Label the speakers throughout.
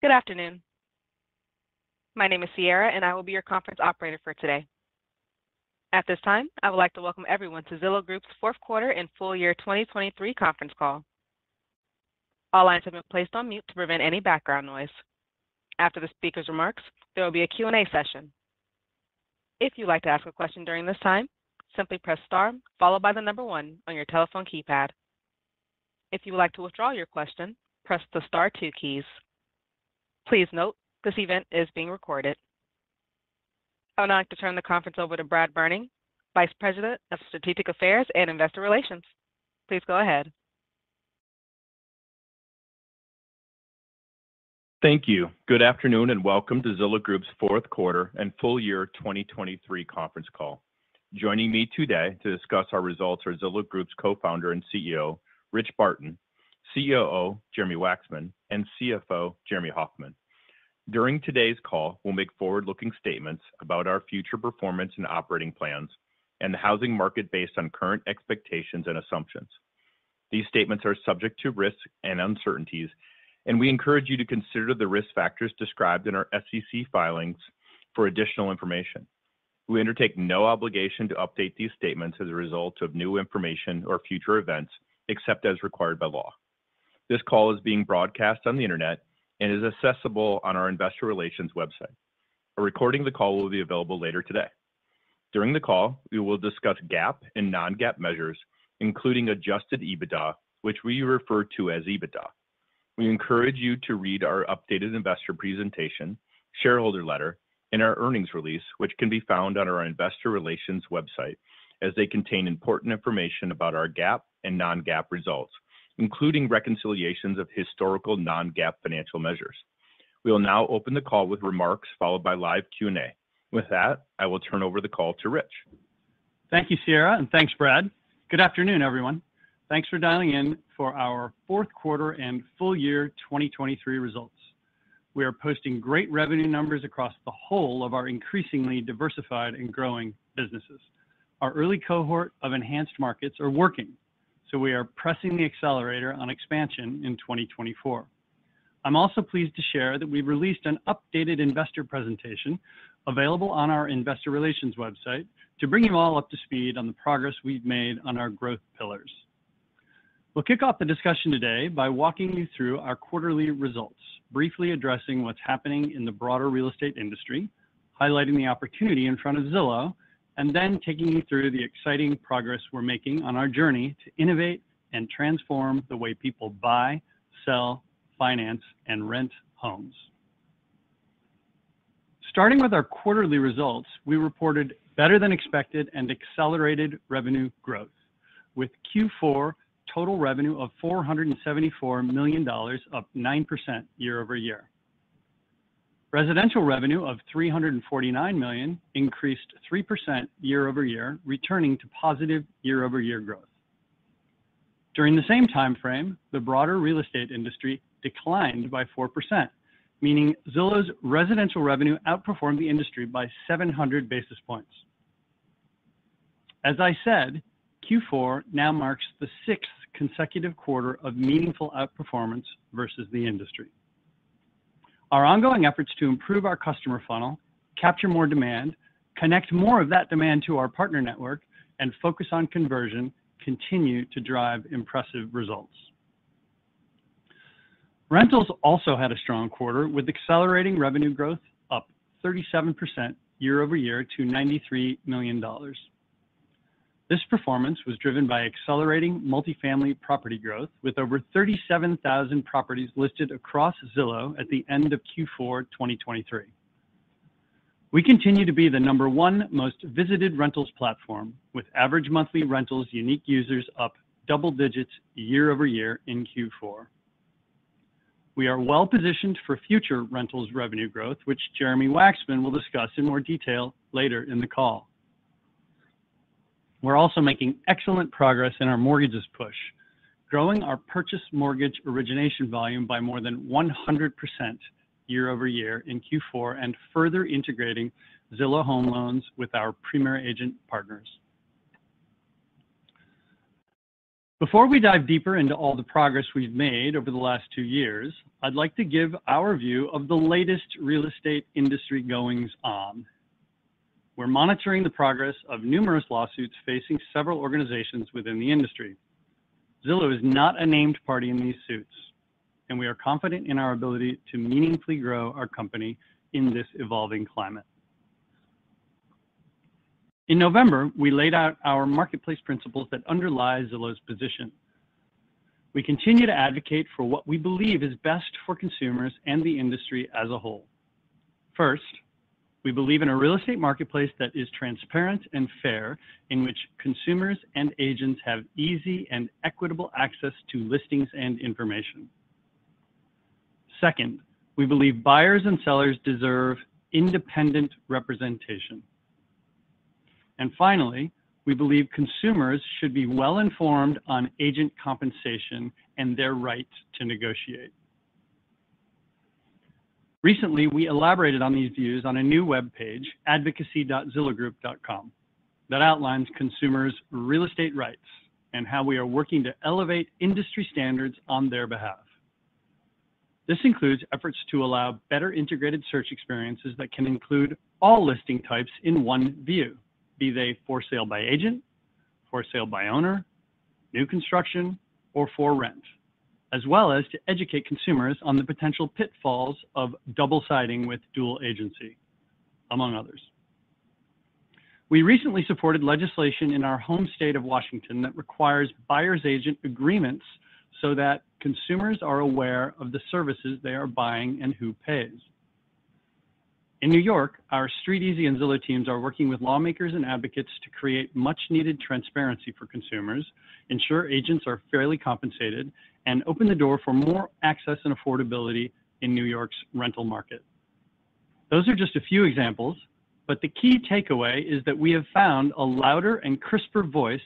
Speaker 1: Good afternoon. My name is Sierra, and I will be your conference operator for today. At this time, I would like to welcome everyone to Zillow Group's fourth quarter and full year 2023 conference call. All lines have been placed on mute to prevent any background noise. After the speaker's remarks, there will be a Q&A session. If you'd like to ask a question during this time, simply press star followed by the number 1 on your telephone keypad. If you would like to withdraw your question, press the star 2 keys. Please note, this event is being recorded. I would now like to turn the conference over to Brad Burning, Vice President of Strategic Affairs and Investor Relations. Please go ahead.
Speaker 2: Thank you. Good afternoon and welcome to Zillow Group's fourth quarter and full year 2023 conference call. Joining me today to discuss our results are Zillow Group's co-founder and CEO, Rich Barton, COO, Jeremy Waxman, and CFO, Jeremy Hofmann. During today's call, we'll make forward-looking statements about our future performance and operating plans and the housing market based on current expectations and assumptions. These statements are subject to risks and uncertainties, and we encourage you to consider the risk factors described in our SEC filings for additional information. We undertake no obligation to update these statements as a result of new information or future events, except as required by law. This call is being broadcast on the internet and is accessible on our investor relations website. A recording of the call will be available later today. During the call, we will discuss GAAP and non-GAAP measures, including adjusted EBITDA, which we refer to as EBITDA. We encourage you to read our updated investor presentation, shareholder letter, and our earnings release, which can be found on our investor relations website, as they contain important information about our GAAP and non-GAAP results, including reconciliations of historical non-GAAP financial measures. We will now open the call with remarks followed by live Q&A. With that, I will turn over the call to Rich.
Speaker 3: Thank you, Sierra, and thanks, Brad. Good afternoon, everyone. Thanks for dialing in for our fourth quarter and full year 2023 results. We are posting great revenue numbers across the whole of our increasingly diversified and growing businesses. Our early cohort of enhanced markets are working, so we are pressing the accelerator on expansion in 2024. I'm also pleased to share that we've released an updated investor presentation available on our investor relations website to bring you all up to speed on the progress we've made on our growth pillars. We'll kick off the discussion today by walking you through our quarterly results, briefly addressing what's happening in the broader real estate industry, highlighting the opportunity in front of Zillow, and then taking you through the exciting progress we're making on our journey to innovate and transform the way people buy, sell, finance, and rent homes. Starting with our quarterly results, we reported better than expected and accelerated revenue growth, with Q4 total revenue of $474 million, up 9% year over year. Residential revenue of $349 million increased 3% year over year, returning to positive year-over-year growth. During the same time frame, the broader real estate industry declined by 4%, meaning Zillow's residential revenue outperformed the industry by 700 basis points. As I said, Q4 now marks the 6th consecutive quarter of meaningful outperformance versus the industry. Our ongoing efforts to improve our customer funnel, capture more demand, connect more of that demand to our partner network, and focus on conversion continue to drive impressive results. Rentals also had a strong quarter, with accelerating revenue growth up 37% year over year to $93 million. This performance was driven by accelerating multifamily property growth, with over 37,000 properties listed across Zillow at the end of Q4 2023. We continue to be the number 1 most visited rentals platform, with average monthly rentals unique users up double digits year over year in Q4. We are well positioned for future rentals revenue growth, which Jeremy Waxman will discuss in more detail later in the call. We're also making excellent progress in our mortgages push, growing our purchase mortgage origination volume by more than 100% year over year in Q4 and further integrating Zillow Home Loans with our Premier Agent partners. Before we dive deeper into all the progress we've made over the last 2 years, I'd like to give our view of the latest real estate industry goings-on. We're monitoring the progress of numerous lawsuits facing several organizations within the industry. Zillow is not a named party in these suits, and we are confident in our ability to meaningfully grow our company in this evolving climate. In November, we laid out our marketplace principles that underlie Zillow's position. We continue to advocate for what we believe is best for consumers and the industry as a whole. First, we believe in a real estate marketplace that is transparent and fair, in which consumers and agents have easy and equitable access to listings and information. Second, we believe buyers and sellers deserve independent representation. And finally, we believe consumers should be well informed on agent compensation and their right to negotiate. Recently, we elaborated on these views on a new web page, advocacy.zillowgroup.com, that outlines consumers' real estate rights and how we are working to elevate industry standards on their behalf. This includes efforts to allow better integrated search experiences that can include all listing types in one view, be they for sale by agent, for sale by owner, new construction, or for rent, as well as to educate consumers on the potential pitfalls of double siding with dual agency, among others. We recently supported legislation in our home state of Washington that requires buyer's agent agreements so that consumers are aware of the services they are buying and who pays. In New York, our StreetEasy and Zillow teams are working with lawmakers and advocates to create much-needed transparency for consumers, ensure agents are fairly compensated, and open the door for more access and affordability in New York's rental market. Those are just a few examples, but the key takeaway is that we have found a louder and crisper voice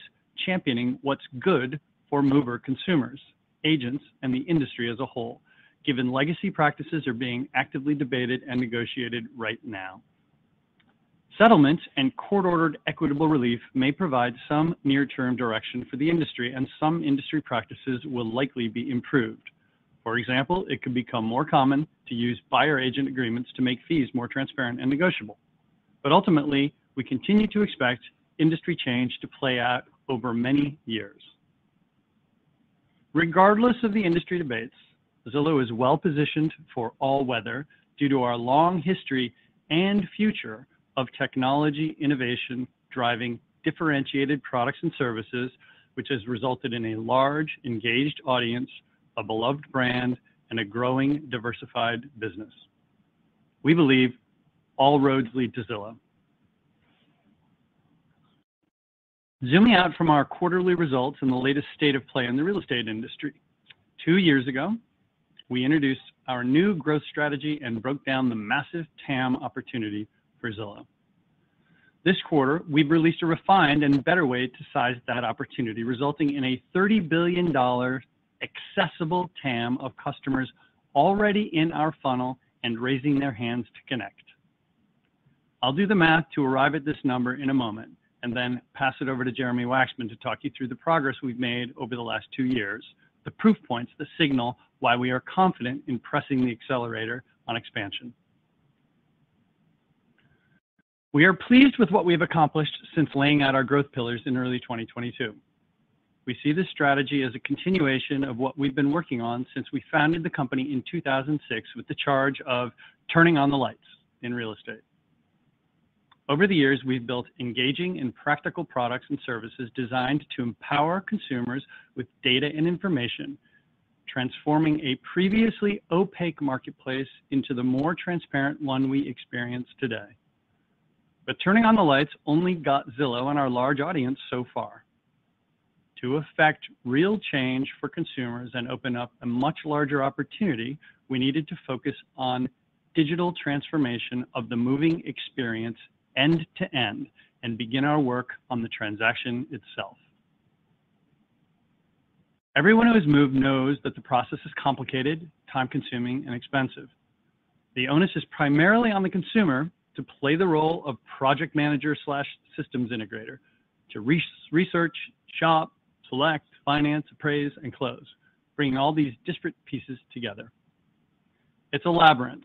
Speaker 3: championing what's good for mover consumers, agents, and the industry as a whole, given legacy practices are being actively debated and negotiated right now. Settlements and court-ordered equitable relief may provide some near-term direction for the industry, and some industry practices will likely be improved. For example, it could become more common to use buyer-agent agreements to make fees more transparent and negotiable. But ultimately, we continue to expect industry change to play out over many years. Regardless of the industry debates, Zillow is well-positioned for all weather due to our long history and future of technology innovation driving differentiated products and services, which has resulted in a large, engaged audience, a beloved brand, and a growing, diversified business. We believe all roads lead to Zillow. Zooming out from our quarterly results and the latest state of play in the real estate industry, 2 years ago, we introduced our new growth strategy and broke down the massive TAM opportunity for Zillow. This quarter, we've released a refined and better way to size that opportunity, resulting in a $30 billion accessible TAM of customers already in our funnel and raising their hands to connect. I'll do the math to arrive at this number in a moment, and then pass it over to Jeremy Waxman to talk you through the progress we've made over the last 2 years, the proof points that signal why we are confident in pressing the accelerator on expansion. We are pleased with what we have accomplished since laying out our growth pillars in early 2022. We see this strategy as a continuation of what we've been working on since we founded the company in 2006 with the charge of turning on the lights in real estate. Over the years, we've built engaging and practical products and services designed to empower consumers with data and information, transforming a previously opaque marketplace into the more transparent one we experience today. But turning on the lights only got Zillow and our large audience so far. To effect real change for consumers and open up a much larger opportunity, we needed to focus on digital transformation of the moving experience end to end and begin our work on the transaction itself. Everyone who has moved knows that the process is complicated, time-consuming, and expensive. The onus is primarily on the consumer to play the role of project manager / systems integrator, to research, shop, select, finance, appraise, and close, bringing all these disparate pieces together. It's a labyrinth,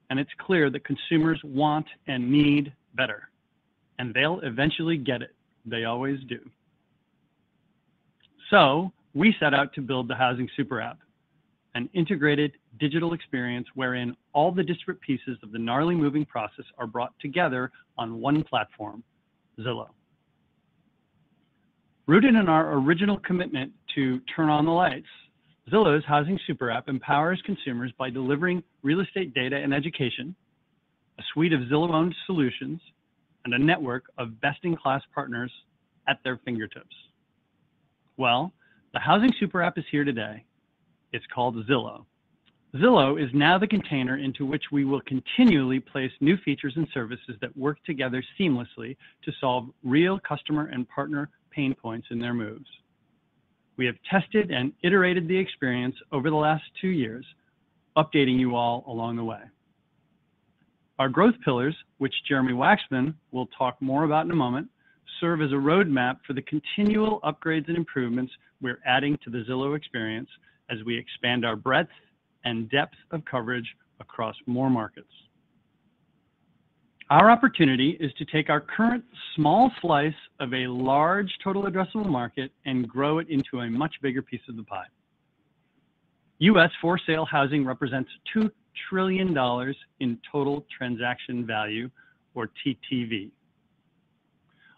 Speaker 3: and it's clear that consumers want and need better, and they'll eventually get it. They always do. So we set out to build the Housing Super App, an integrated digital experience wherein all the disparate pieces of the gnarly moving process are brought together on one platform, Zillow. Rooted in our original commitment to turn on the lights, Zillow's Housing Super App empowers consumers by delivering real estate data and education, a suite of Zillow-owned solutions, and a network of best-in-class partners at their fingertips. Well, the Housing Super App is here today. It's called Zillow. Zillow is now the container into which we will continually place new features and services that work together seamlessly to solve real customer and partner pain points in their moves. We have tested and iterated the experience over the last 2 years, updating you all along the way. Our growth pillars, which Jeremy Waxman will talk more about in a moment, serve as a roadmap for the continual upgrades and improvements we're adding to the Zillow experience as we expand our breadth and depth of coverage across more markets. Our opportunity is to take our current small slice of a large total addressable market and grow it into a much bigger piece of the pie. U.S. for-sale housing represents $2 trillion in total transaction value, or TTV.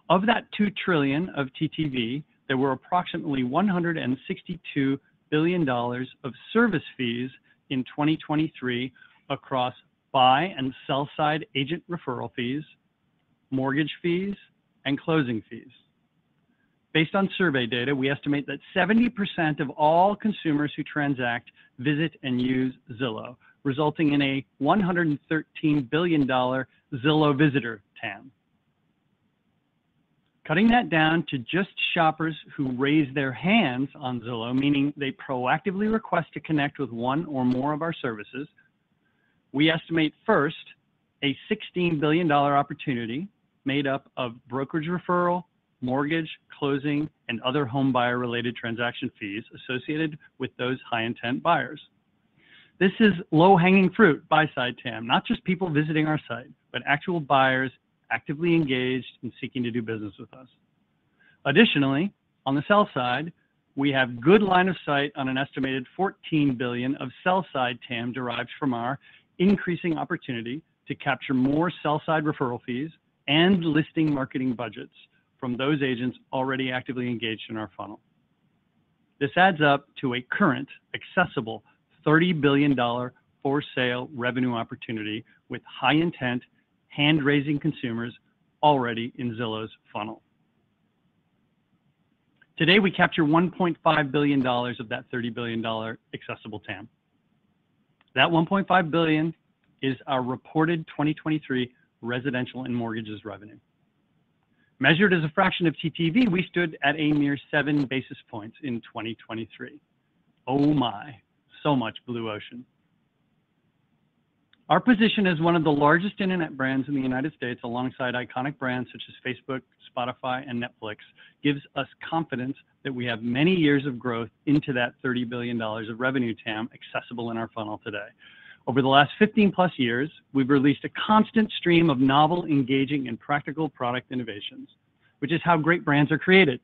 Speaker 3: Of that $2 trillion of TTV, there were approximately $162 billion of service fees in 2023 across buy and sell side agent referral fees, mortgage fees, and closing fees. Based on survey data, we estimate that 70% of all consumers who transact visit and use Zillow, resulting in a $113 billion Zillow visitor TAM. Cutting that down to just shoppers who raise their hands on Zillow, meaning they proactively request to connect with one or more of our services, we estimate first a $16 billion opportunity made up of brokerage referral, mortgage, closing, and other home buyer related transaction fees associated with those high intent buyers. This is low-hanging fruit buy-side TAM, not just people visiting our site, but actual buyers actively engaged in seeking to do business with us. Additionally, on the sell side, we have good line of sight on an estimated $14 billion of sell-side TAM derived from our increasing opportunity to capture more sell-side referral fees and listing marketing budgets from those agents already actively engaged in our funnel. This adds up to a current accessible $30 billion for-sale revenue opportunity with high-intent, hand-raising consumers already in Zillow's funnel. Today, we capture $1.5 billion of that $30 billion accessible TAM. That $1.5 billion is our reported 2023 residential and mortgages revenue. Measured as a fraction of TTV, we stood at a mere 7 basis points in 2023. Oh my, so much blue ocean. Our position as one of the largest internet brands in the United States, alongside iconic brands such as Facebook, Spotify, and Netflix, gives us confidence that we have many years of growth into that $30 billion of revenue TAM accessible in our funnel today. Over the last 15 plus years, we've released a constant stream of novel, engaging, and practical product innovations, which is how great brands are created.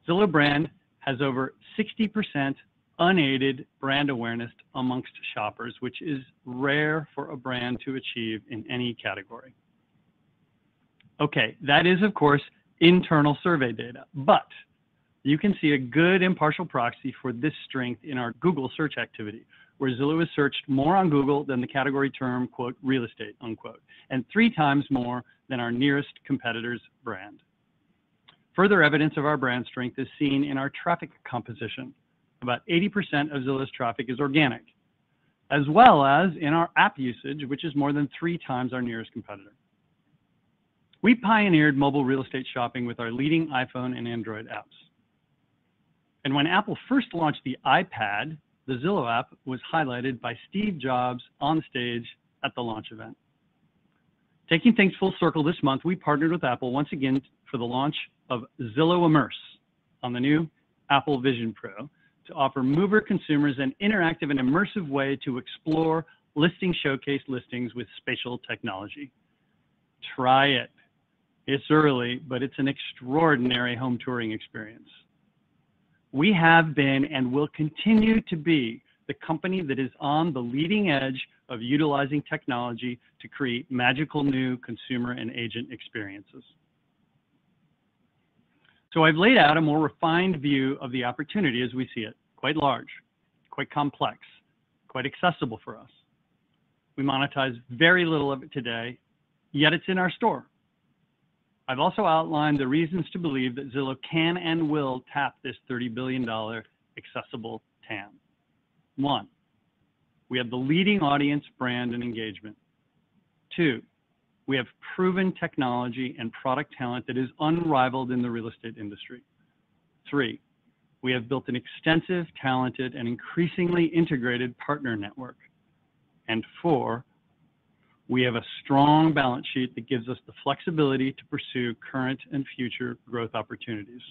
Speaker 3: Zillow brand has over 60% unaided brand awareness amongst shoppers, which is rare for a brand to achieve in any category. Okay, that is, of course, internal survey data, but you can see a good impartial proxy for this strength in our Google search activity, where Zillow is searched more on Google than the category term, quote, real estate, unquote, and 3 times more than our nearest competitor's brand. Further evidence of our brand strength is seen in our traffic composition. About 80% of Zillow's traffic is organic, as well as in our app usage, which is more than 3 times our nearest competitor. We pioneered mobile real estate shopping with our leading iPhone and Android apps. And when Apple first launched the iPad, the Zillow app was highlighted by Steve Jobs on stage at the launch event. Taking things full circle this month, we partnered with Apple once again for the launch of Zillow Immerse on the new Apple Vision Pro to offer mover consumers an interactive and immersive way to explore listing showcase listings with spatial technology. Try it. It's early, but it's an extraordinary home touring experience. We have been and will continue to be the company that is on the leading edge of utilizing technology to create magical new consumer and agent experiences. So I've laid out a more refined view of the opportunity as we see it, quite large, quite complex, quite accessible for us. We monetize very little of it today, yet it's in our store. I've also outlined the reasons to believe that Zillow can and will tap this $30 billion accessible TAM. 1, we have the leading audience, brand, and engagement. 2, we have proven technology and product talent that is unrivaled in the real estate industry. 3, we have built an extensive, talented, and increasingly integrated partner network. And 4, we have a strong balance sheet that gives us the flexibility to pursue current and future growth opportunities.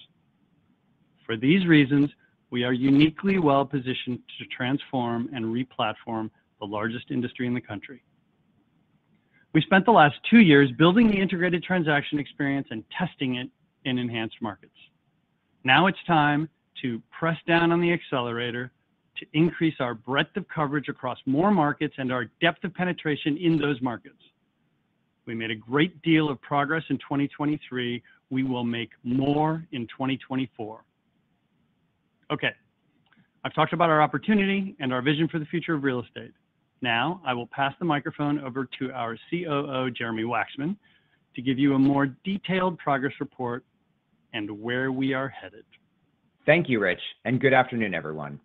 Speaker 3: For these reasons, we are uniquely well positioned to transform and re-platform the largest industry in the country. We spent the last 2 years building the integrated transaction experience and testing it in enhanced markets. Now it's time to press down on the accelerator to increase our breadth of coverage across more markets and our depth of penetration in those markets. We made a great deal of progress in 2023. We will make more in 2024. Okay, I've talked about our opportunity and our vision for the future of real estate. Now I will pass the microphone over to our COO, Jeremy Waxman, to give you a more detailed progress report and where we are headed.
Speaker 4: Thank you, Rich, and good afternoon, everyone.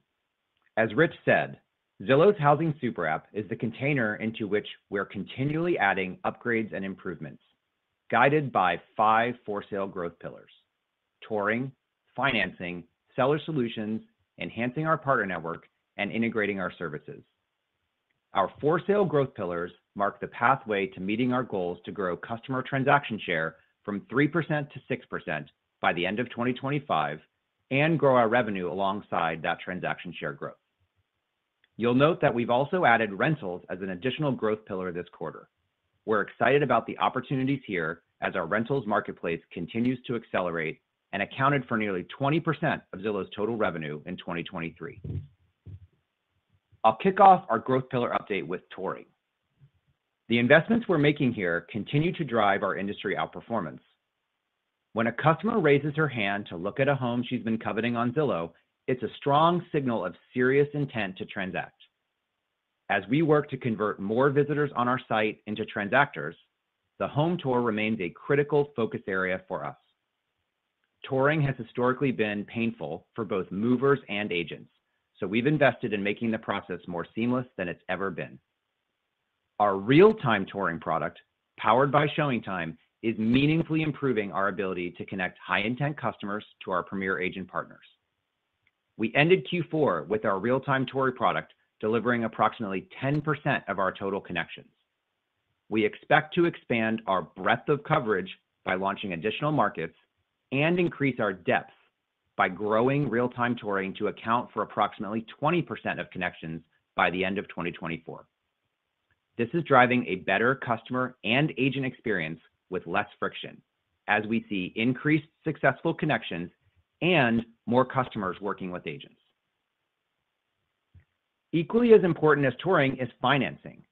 Speaker 4: As Rich said, Zillow's Housing Super App is the container into which we're continually adding upgrades and improvements, guided by 5 for-sale growth pillars: touring, financing, seller solutions, enhancing our partner network, and integrating our services. Our for-sale growth pillars mark the pathway to meeting our goals to grow customer transaction share from 3% to 6% by the end of 2025 and grow our revenue alongside that transaction share growth. You'll note that we've also added rentals as an additional growth pillar this quarter. We're excited about the opportunities here as our rentals marketplace continues to accelerate and accounted for nearly 20% of Zillow's total revenue in 2023. I'll kick off our growth pillar update with touring. The investments we're making here continue to drive our industry outperformance. When a customer raises her hand to look at a home she's been coveting on Zillow, it's a strong signal of serious intent to transact. As we work to convert more visitors on our site into transactors, the home tour remains a critical focus area for us. Touring has historically been painful for both movers and agents, so we've invested in making the process more seamless than it's ever been. Our real-time touring product, powered by ShowingTime, is meaningfully improving our ability to connect high-intent customers to our Premier Agent partners. We ended Q4 with our real-time touring product delivering approximately 10% of our total connections. We expect to expand our breadth of coverage by launching additional markets and increase our depth by growing real-time touring to account for approximately 20% of connections by the end of 2024. This is driving a better customer and agent experience with less friction, as we see increased successful connections and more customers working with agents. Equally as important as touring is financing.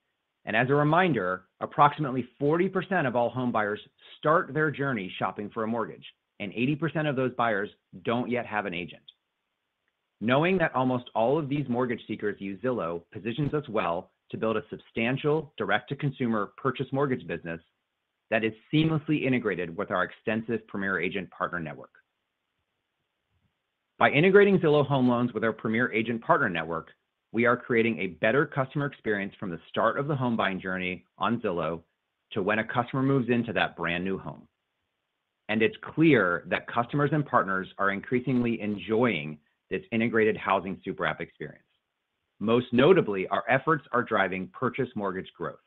Speaker 4: And as a reminder, approximately 40% of all home buyers start their journey shopping for a mortgage, and 80% of those buyers don't yet have an agent. Knowing that almost all of these mortgage seekers use Zillow positions us well to build a substantial direct-to-consumer purchase mortgage business that is seamlessly integrated with our extensive Premier Agent partner network. By integrating Zillow Home Loans with our Premier Agent partner network, we are creating a better customer experience from the start of the home buying journey on Zillow to when a customer moves into that brand new home. And it's clear that customers and partners are increasingly enjoying this integrated housing super app experience. Most notably, our efforts are driving purchase mortgage growth.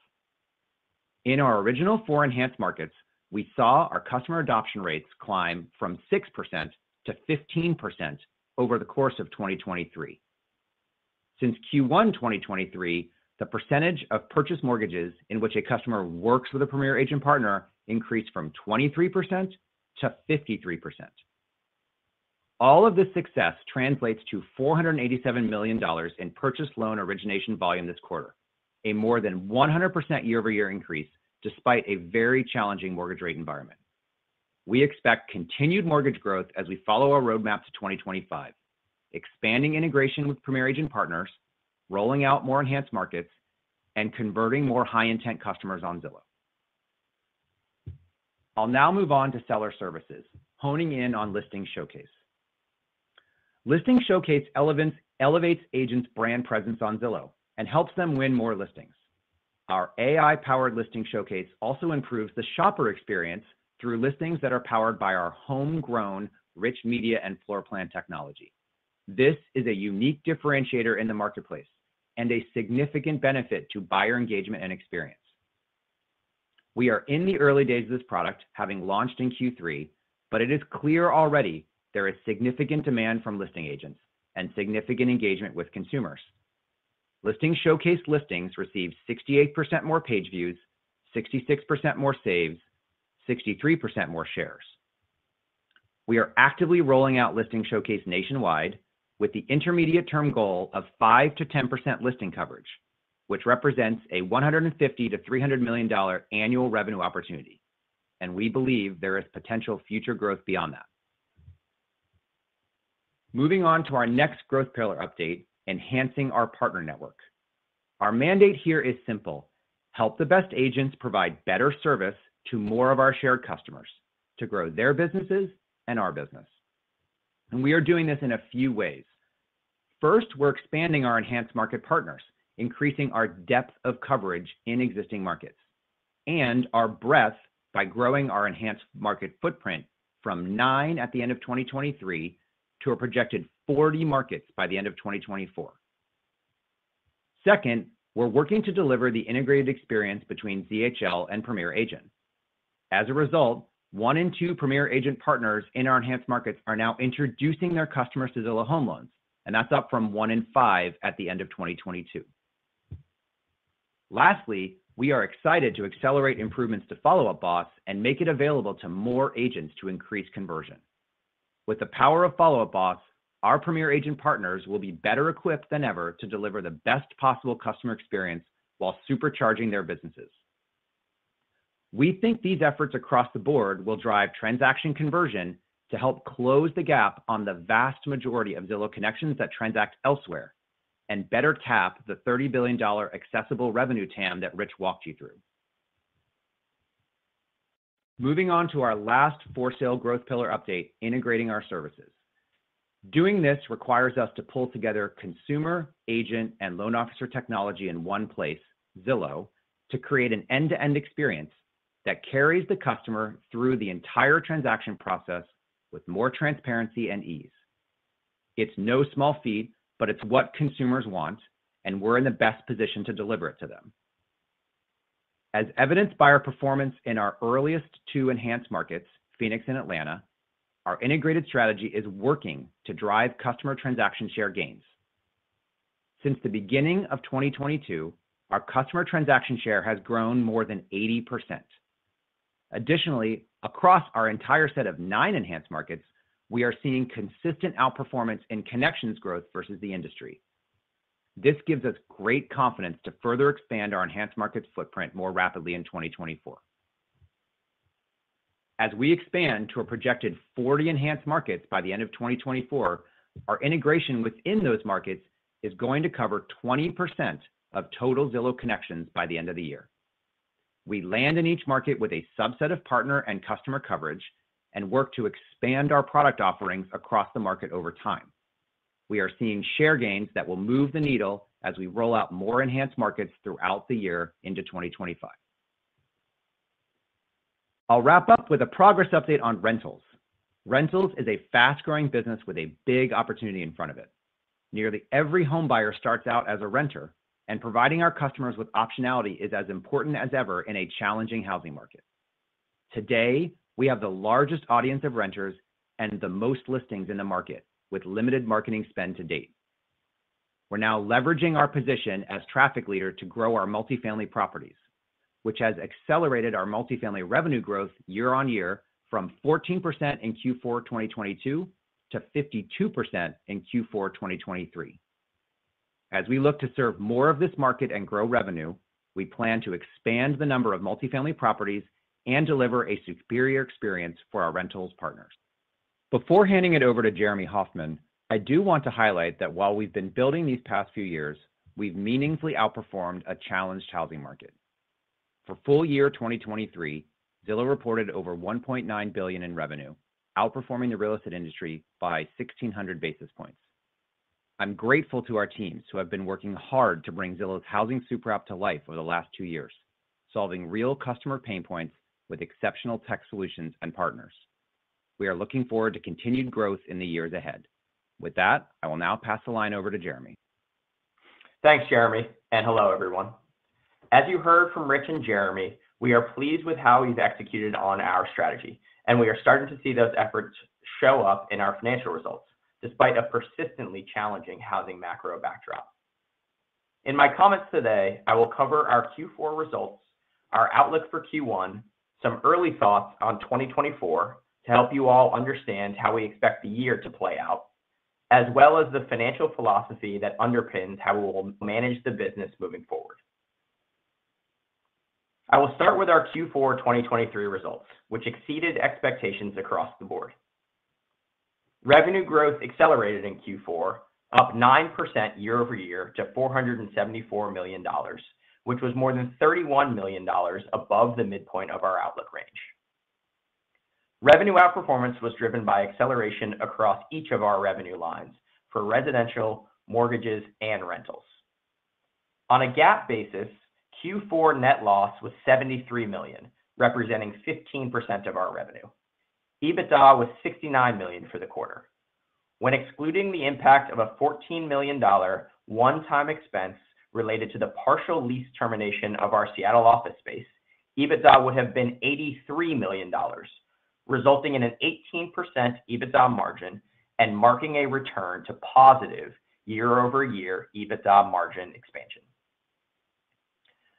Speaker 4: In our original 4 enhanced markets, we saw our customer adoption rates climb from 6% to 15% over the course of 2023. Since Q1 2023, the percentage of purchase mortgages in which a customer works with a Premier Agent partner increased from 23% to 53%. All of this success translates to $487 million in purchase loan origination volume this quarter, a more than 100% year-over-year increase despite a very challenging mortgage rate environment. We expect continued mortgage growth as we follow our roadmap to 2025, expanding integration with Premier Agent partners, rolling out more enhanced markets, and converting more high-intent customers on Zillow. I'll now move on to seller services, honing in on Listing Showcase. Listing Showcase elevates agents' brand presence on Zillow and helps them win more listings. Our AI-powered Listing Showcase also improves the shopper experience through listings that are powered by our homegrown rich media and floor plan technology. This is a unique differentiator in the marketplace and a significant benefit to buyer engagement and experience. We are in the early days of this product, having launched in Q3, but it is clear already there is significant demand from listing agents and significant engagement with consumers. Listing Showcase listings receive 68% more page views, 66% more saves, 63% more shares. We are actively rolling out Listing Showcase nationwide with the intermediate term goal of 5 to 10% listing coverage, which represents a $150 to $300 million annual revenue opportunity, and we believe there is potential future growth beyond that. Moving on to our next growth pillar update, enhancing our partner network. Our mandate here is simple: help the best agents provide better service to more of our shared customers to grow their businesses and our business. And we are doing this in a few ways. First, we're expanding our enhanced market partners, increasing our depth of coverage in existing markets, and our breadth by growing our enhanced market footprint from 9 at the end of 2023 to a projected 40 markets by the end of 2024. Second, we're working to deliver the integrated experience between ZHL and Premier Agent. As a result, 1 in 2 Premier Agent partners in our enhanced markets are now introducing their customers to Zillow Home Loans, and that's up from 1 in 5 at the end of 2022. Lastly, we are excited to accelerate improvements to Follow Up Boss and make it available to more agents to increase conversion. With the power of Follow Up Boss, our Premier Agent partners will be better equipped than ever to deliver the best possible customer experience while supercharging their businesses. We think these efforts across the board will drive transaction conversion to help close the gap on the vast majority of Zillow connections that transact elsewhere and better tap the $30 billion accessible revenue TAM that Rich walked you through. Moving on to our last for-sale growth pillar update, integrating our services. Doing this requires us to pull together consumer, agent, and loan officer technology in one place, Zillow, to create an end-to-end experience that carries the customer through the entire transaction process with more transparency and ease. It's no small feat, but it's what consumers want, and we're in the best position to deliver it to them. As evidenced by our performance in our earliest 2 enhanced markets, Phoenix and Atlanta, our integrated strategy is working to drive customer transaction share gains. Since the beginning of 2022, our customer transaction share has grown more than 80%. Additionally, across our entire set of 9 enhanced markets, we are seeing consistent outperformance in connections growth versus the industry. This gives us great confidence to further expand our enhanced markets footprint more rapidly in 2024. As we expand to a projected 40 enhanced markets by the end of 2024, our integration within those markets is going to cover 20% of total Zillow connections by the end of the year. We land in each market with a subset of partner and customer coverage and work to expand our product offerings across the market over time. We are seeing share gains that will move the needle as we roll out more enhanced markets throughout the year into 2025. I'll wrap up with a progress update on rentals. Rentals is a fast-growing business with a big opportunity in front of it. Nearly every home buyer starts out as a renter, and providing our customers with optionality is as important as ever in a challenging housing market. Today, we have the largest audience of renters and the most listings in the market, with limited marketing spend to date. We're now leveraging our position as traffic leader to grow our multifamily properties, which has accelerated our multifamily revenue growth year-on-year from 14% in Q4 2022 to 52% in Q4 2023. As we look to serve more of this market and grow revenue, we plan to expand the number of multifamily properties and deliver a superior experience for our rentals partners. Before handing it over to Jeremy Hofmann, I do want to highlight that while we've been building these past few years, we've meaningfully outperformed a challenged housing market. For full year 2023, Zillow reported over $1.9 billion in revenue, outperforming the real estate industry by 1,600 basis points. I'm grateful to our teams who have been working hard to bring Zillow's housing super app to life over the last 2 years, solving real customer pain points with exceptional tech solutions and partners. We are looking forward to continued growth in the years ahead. With that, I will now pass the line over to Jeremy.
Speaker 5: Thanks, Jeremy, and hello, everyone. As you heard from Rich and Jeremy, we are pleased with how we've executed on our strategy, and we are starting to see those efforts show up in our financial results, despite a persistently challenging housing macro backdrop. In my comments today, I will cover our Q4 results, our outlook for Q1, some early thoughts on 2024 to help you all understand how we expect the year to play out, as well as the financial philosophy that underpins how we will manage the business moving forward. I will start with our Q4 2023 results, which exceeded expectations across the board. Revenue growth accelerated in Q4, up 9% year-over-year to $474 million, which was more than $31 million above the midpoint of our outlook range. Revenue outperformance was driven by acceleration across each of our revenue lines for residential, mortgages, and rentals. On a GAAP basis, Q4 net loss was $73 million, representing 15% of our revenue. EBITDA was $69 million for the quarter. When excluding the impact of a $14 million one-time expense related to the partial lease termination of our Seattle office space, EBITDA would have been $83 million, resulting in an 18% EBITDA margin and marking a return to positive year-over-year EBITDA margin expansion.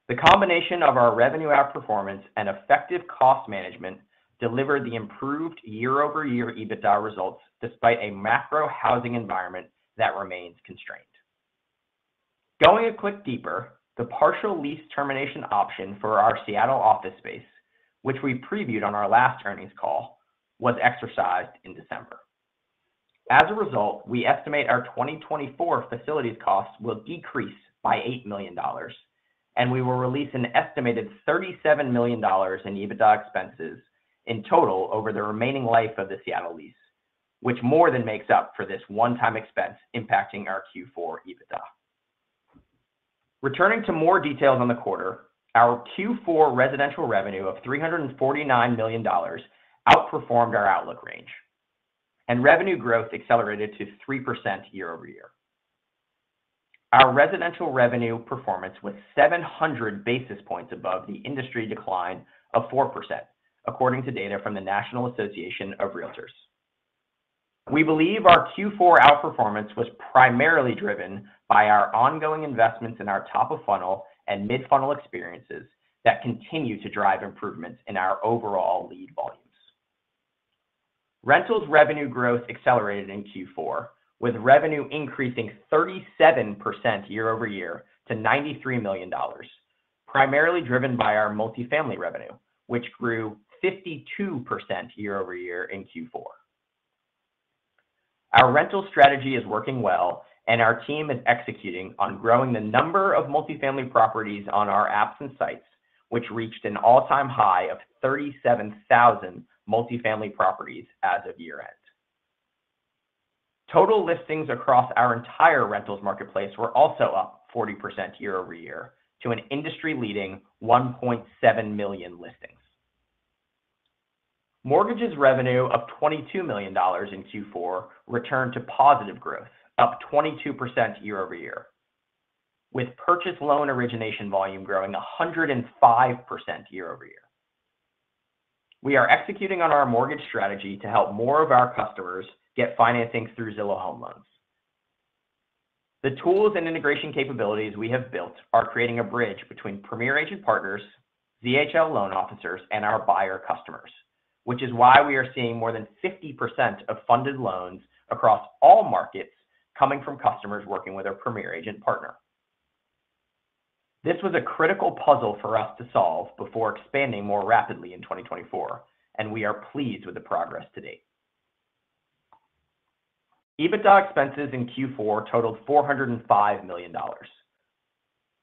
Speaker 5: The combination of our revenue outperformance and effective cost management delivered the improved year-over-year EBITDA results despite a macro housing environment that remains constrained. Going a click deeper, the partial lease termination option for our Seattle office space, which we previewed on our last earnings call, was exercised in December. As a result, we estimate our 2024 facilities costs will decrease by $8 million, and we will release an estimated $37 million in EBITDA expenses in total over the remaining life of the Seattle lease, which more than makes up for this one-time expense impacting our Q4 EBITDA. Returning to more details on the quarter, our Q4 residential revenue of $349 million outperformed our outlook range, and revenue growth accelerated to 3% year-over-year. Our residential revenue performance was 700 basis points above the industry decline of 4%, according to data from the National Association of Realtors. We believe our Q4 outperformance was primarily driven by our ongoing investments in our top-of-funnel and mid-funnel experiences that continue to drive improvements in our overall lead volumes. Rentals revenue growth accelerated in Q4, with revenue increasing 37% year-over-year to $93 million, primarily driven by our multifamily revenue, which grew 52% year-over-year in Q4. Our rental strategy is working well, and our team is executing on growing the number of multifamily properties on our apps and sites, which reached an all-time high of 37,000 multifamily properties as of year-end. Total listings across our entire rentals marketplace were also up 40% year-over-year to an industry-leading 1.7 million listings. Mortgages revenue of $22 million in Q4 returned to positive growth, up 22% year-over-year, with purchase loan origination volume growing 105% year-over-year. We are executing on our mortgage strategy to help more of our customers get financing through Zillow Home Loans. The tools and integration capabilities we have built are creating a bridge between Premier Agent partners, ZHL loan officers, and our buyer customers, which is why we are seeing more than 50% of funded loans across all markets coming from customers working with our Premier Agent partner. This was a critical puzzle for us to solve before expanding more rapidly in 2024, and we are pleased with the progress to date. EBITDA expenses in Q4 totaled $405 million.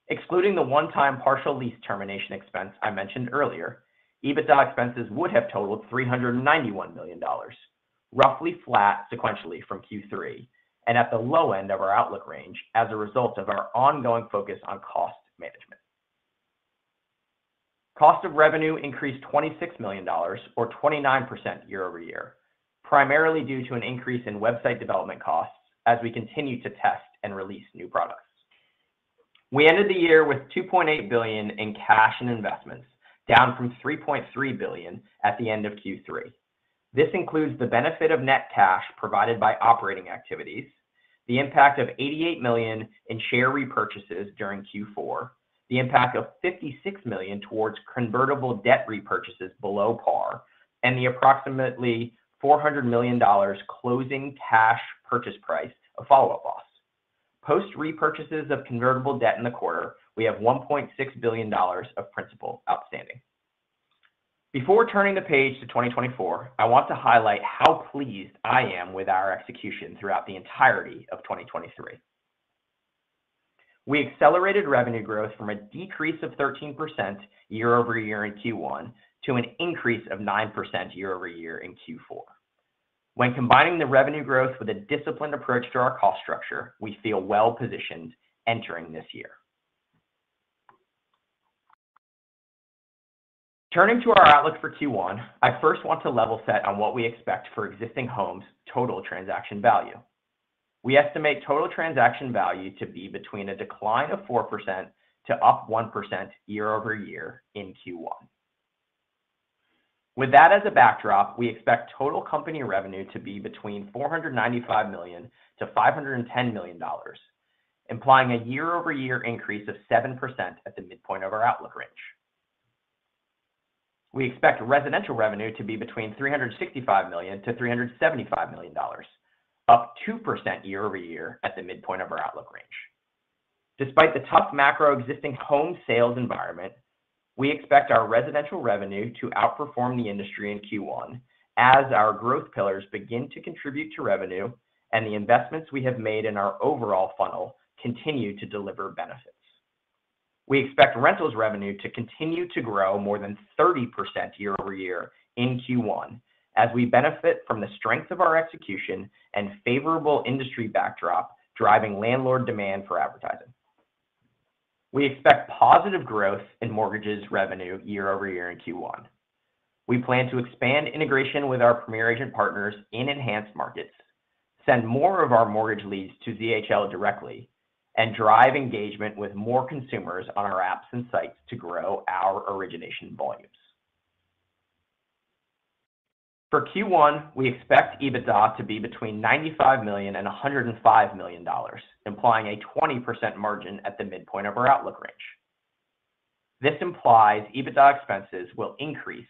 Speaker 5: Excluding the one-time partial lease termination expense I mentioned earlier, EBITDA expenses would have totaled $391 million, roughly flat sequentially from Q3, and at the low end of our outlook range as a result of our ongoing focus on cost management. Cost of revenue increased $26 million, or 29% year over year, primarily due to an increase in website development costs as we continue to test and release new products. We ended the year with $2.8 billion in cash and investments, down from $3.3 billion at the end of Q3. This includes the benefit of net cash provided by operating activities, the impact of $88 million in share repurchases during Q4, the impact of $56 million towards convertible debt repurchases below par, and the approximately $400 million closing cash purchase price of Follow Up Boss. Post repurchases of convertible debt in the quarter, we have $1.6 billion of principal outstanding. Before turning the page to 2024, I want to highlight how pleased I am with our execution throughout the entirety of 2023. We accelerated revenue growth from a decrease of 13% year over year in Q1 to an increase of 9% year over year in Q4. When combining the revenue growth with a disciplined approach to our cost structure, we feel well positioned entering this year. Turning to our outlook for Q1, I first want to level set on what we expect for existing homes' total transaction value. We estimate total transaction value to be between a decline of 4% to up 1% year over year in Q1. With that as a backdrop, we expect total company revenue to be between $495 million to $510 million, implying a year-over-year increase of 7% at the midpoint of our outlook range. We expect residential revenue to be between $365 million to $375 million, up 2% year over year at the midpoint of our outlook range. Despite the tough macro existing home sales environment, we expect our residential revenue to outperform the industry in Q1 as our growth pillars begin to contribute to revenue and the investments we have made in our overall funnel continue to deliver benefits. We expect rentals revenue to continue to grow more than 30% year over year in Q1 as we benefit from the strength of our execution and favorable industry backdrop driving landlord demand for advertising. We expect positive growth in mortgages revenue year over year in Q1. We plan to expand integration with our Premier Agent partners in enhanced markets, send more of our mortgage leads to ZHL directly, and drive engagement with more consumers on our apps and sites to grow our origination volumes. For Q1, we expect EBITDA to be between $95 million and $105 million, implying a 20% margin at the midpoint of our outlook range. This implies EBITDA expenses will increase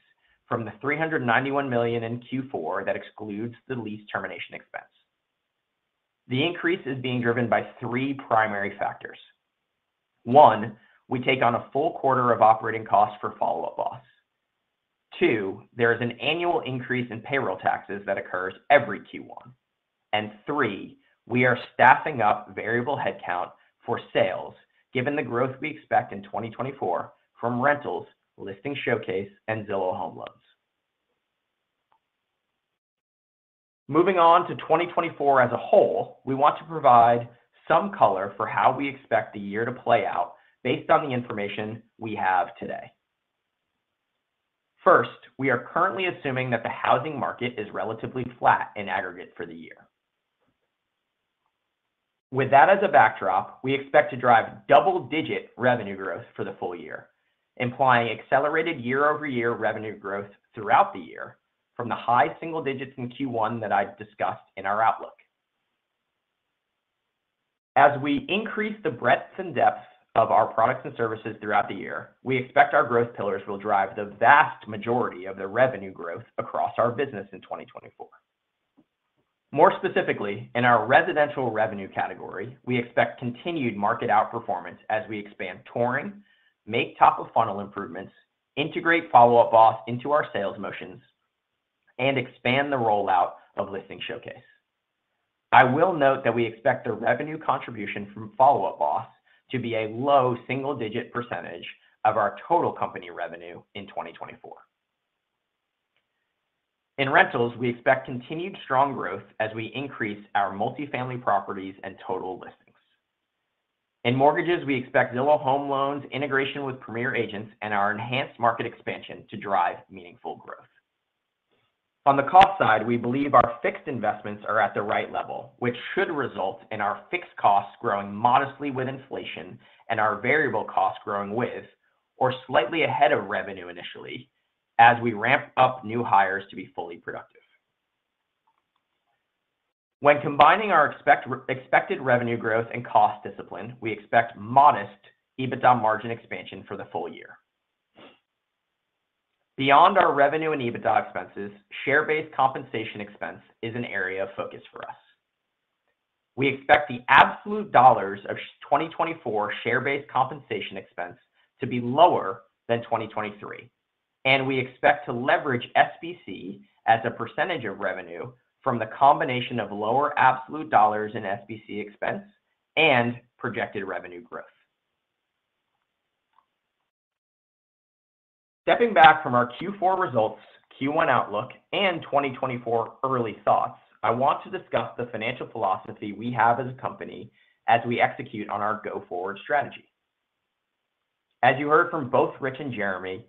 Speaker 5: from the $391 million in Q4 that excludes the lease termination expense. The increase is being driven by three primary factors. One, we take on a full quarter of operating costs for Follow Up Boss. Two, there is an annual increase in payroll taxes that occurs every Q1. And three, we are staffing up variable headcount for sales, given the growth we expect in 2024 from rentals, Listing Showcase, and Zillow Home Loans. Moving on to 2024 as a whole, we want to provide some color for how we expect the year to play out based on the information we have today. First, we are currently assuming that the housing market is relatively flat in aggregate for the year. With that as a backdrop, we expect to drive double-digit revenue growth for the full year, implying accelerated year-over-year revenue growth throughout the year, from the high single digits in Q1 that I discussed in our outlook. As we increase the breadth and depth of our products and services throughout the year, we expect our growth pillars will drive the vast majority of the revenue growth across our business in 2024. More specifically, in our residential revenue category, we expect continued market outperformance as we expand touring, make top-of-funnel improvements, integrate Follow Up Boss into our sales motions, and expand the rollout of Listing Showcase. I will note that we expect the revenue contribution from Follow Up Boss to be a low single-digit percentage of our total company revenue in 2024. In rentals, we expect continued strong growth as we increase our multifamily properties and total listings. In mortgages, we expect Zillow Home Loans, integration with Premier Agents, and our enhanced market expansion to drive meaningful growth. On the cost side, we believe our fixed investments are at the right level, which should result in our fixed costs growing modestly with inflation and our variable costs growing with, or slightly ahead of revenue initially, as we ramp up new hires to be fully productive. When combining our expected revenue growth and cost discipline, we expect modest EBITDA margin expansion for the full year. Beyond our revenue and EBITDA expenses, share-based compensation expense is an area of focus for us. We expect the absolute dollars of 2024 share-based compensation expense to be lower than 2023, and we expect to leverage SBC as a percentage of revenue from the combination of lower absolute dollars in SBC expense and projected revenue growth. Stepping back from our Q4 results, Q1 outlook, and 2024 early thoughts, I want to discuss the financial philosophy we have as a company as we execute on our go-forward strategy. As you heard from both Rich and Jeremy,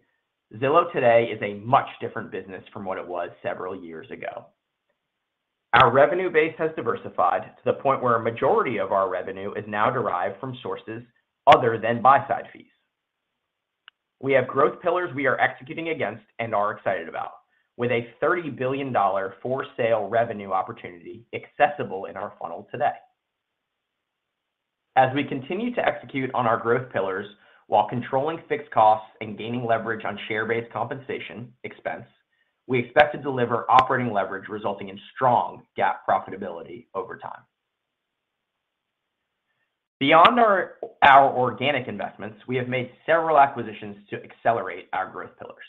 Speaker 5: Zillow today is a much different business from what it was several years ago. Our revenue base has diversified to the point where a majority of our revenue is now derived from sources other than buy-side fees. We have growth pillars we are executing against and are excited about, with a $30 billion for-sale revenue opportunity accessible in our funnel today. As we continue to execute on our growth pillars while controlling fixed costs and gaining leverage on share-based compensation expense, we expect to deliver operating leverage resulting in strong GAAP profitability over time. Beyond our organic investments, we have made several acquisitions to accelerate our growth pillars.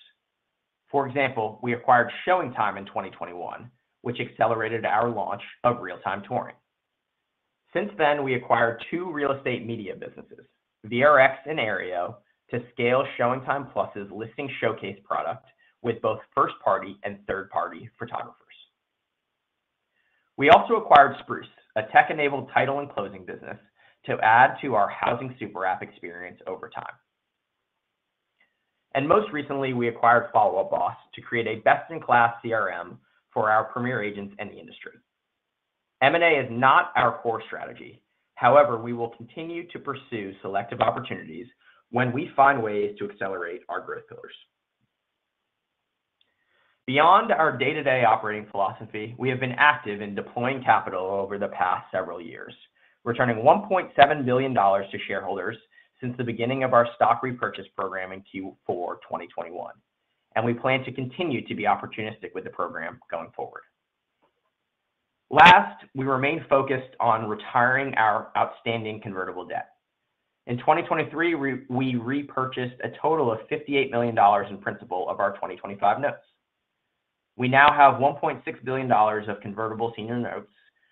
Speaker 5: For example, we acquired ShowingTime in 2021, which accelerated our launch of real-time touring. Since then, we acquired two real estate media businesses, VRX and Aereo, to scale ShowingTime Plus's Listing Showcase product with both first-party and third-party photographers. We also acquired Spruce, a tech-enabled title and closing business, to add to our housing super app experience over time. And most recently, we acquired Follow Up Boss to create a best-in-class CRM for our Premier Agents and the industry. M&A is not our core strategy. However, we will continue to pursue selective opportunities when we find ways to accelerate our growth pillars. Beyond our day-to-day operating philosophy, we have been active in deploying capital over the past several years, returning $1.7 billion to shareholders since the beginning of our stock repurchase program in Q4 2021, and we plan to continue to be opportunistic with the program going forward. Last, we remain focused on retiring our outstanding convertible debt. In 2023, we repurchased a total of $58 million in principal of our 2025 notes. We now have $1.6 billion of convertible senior notes,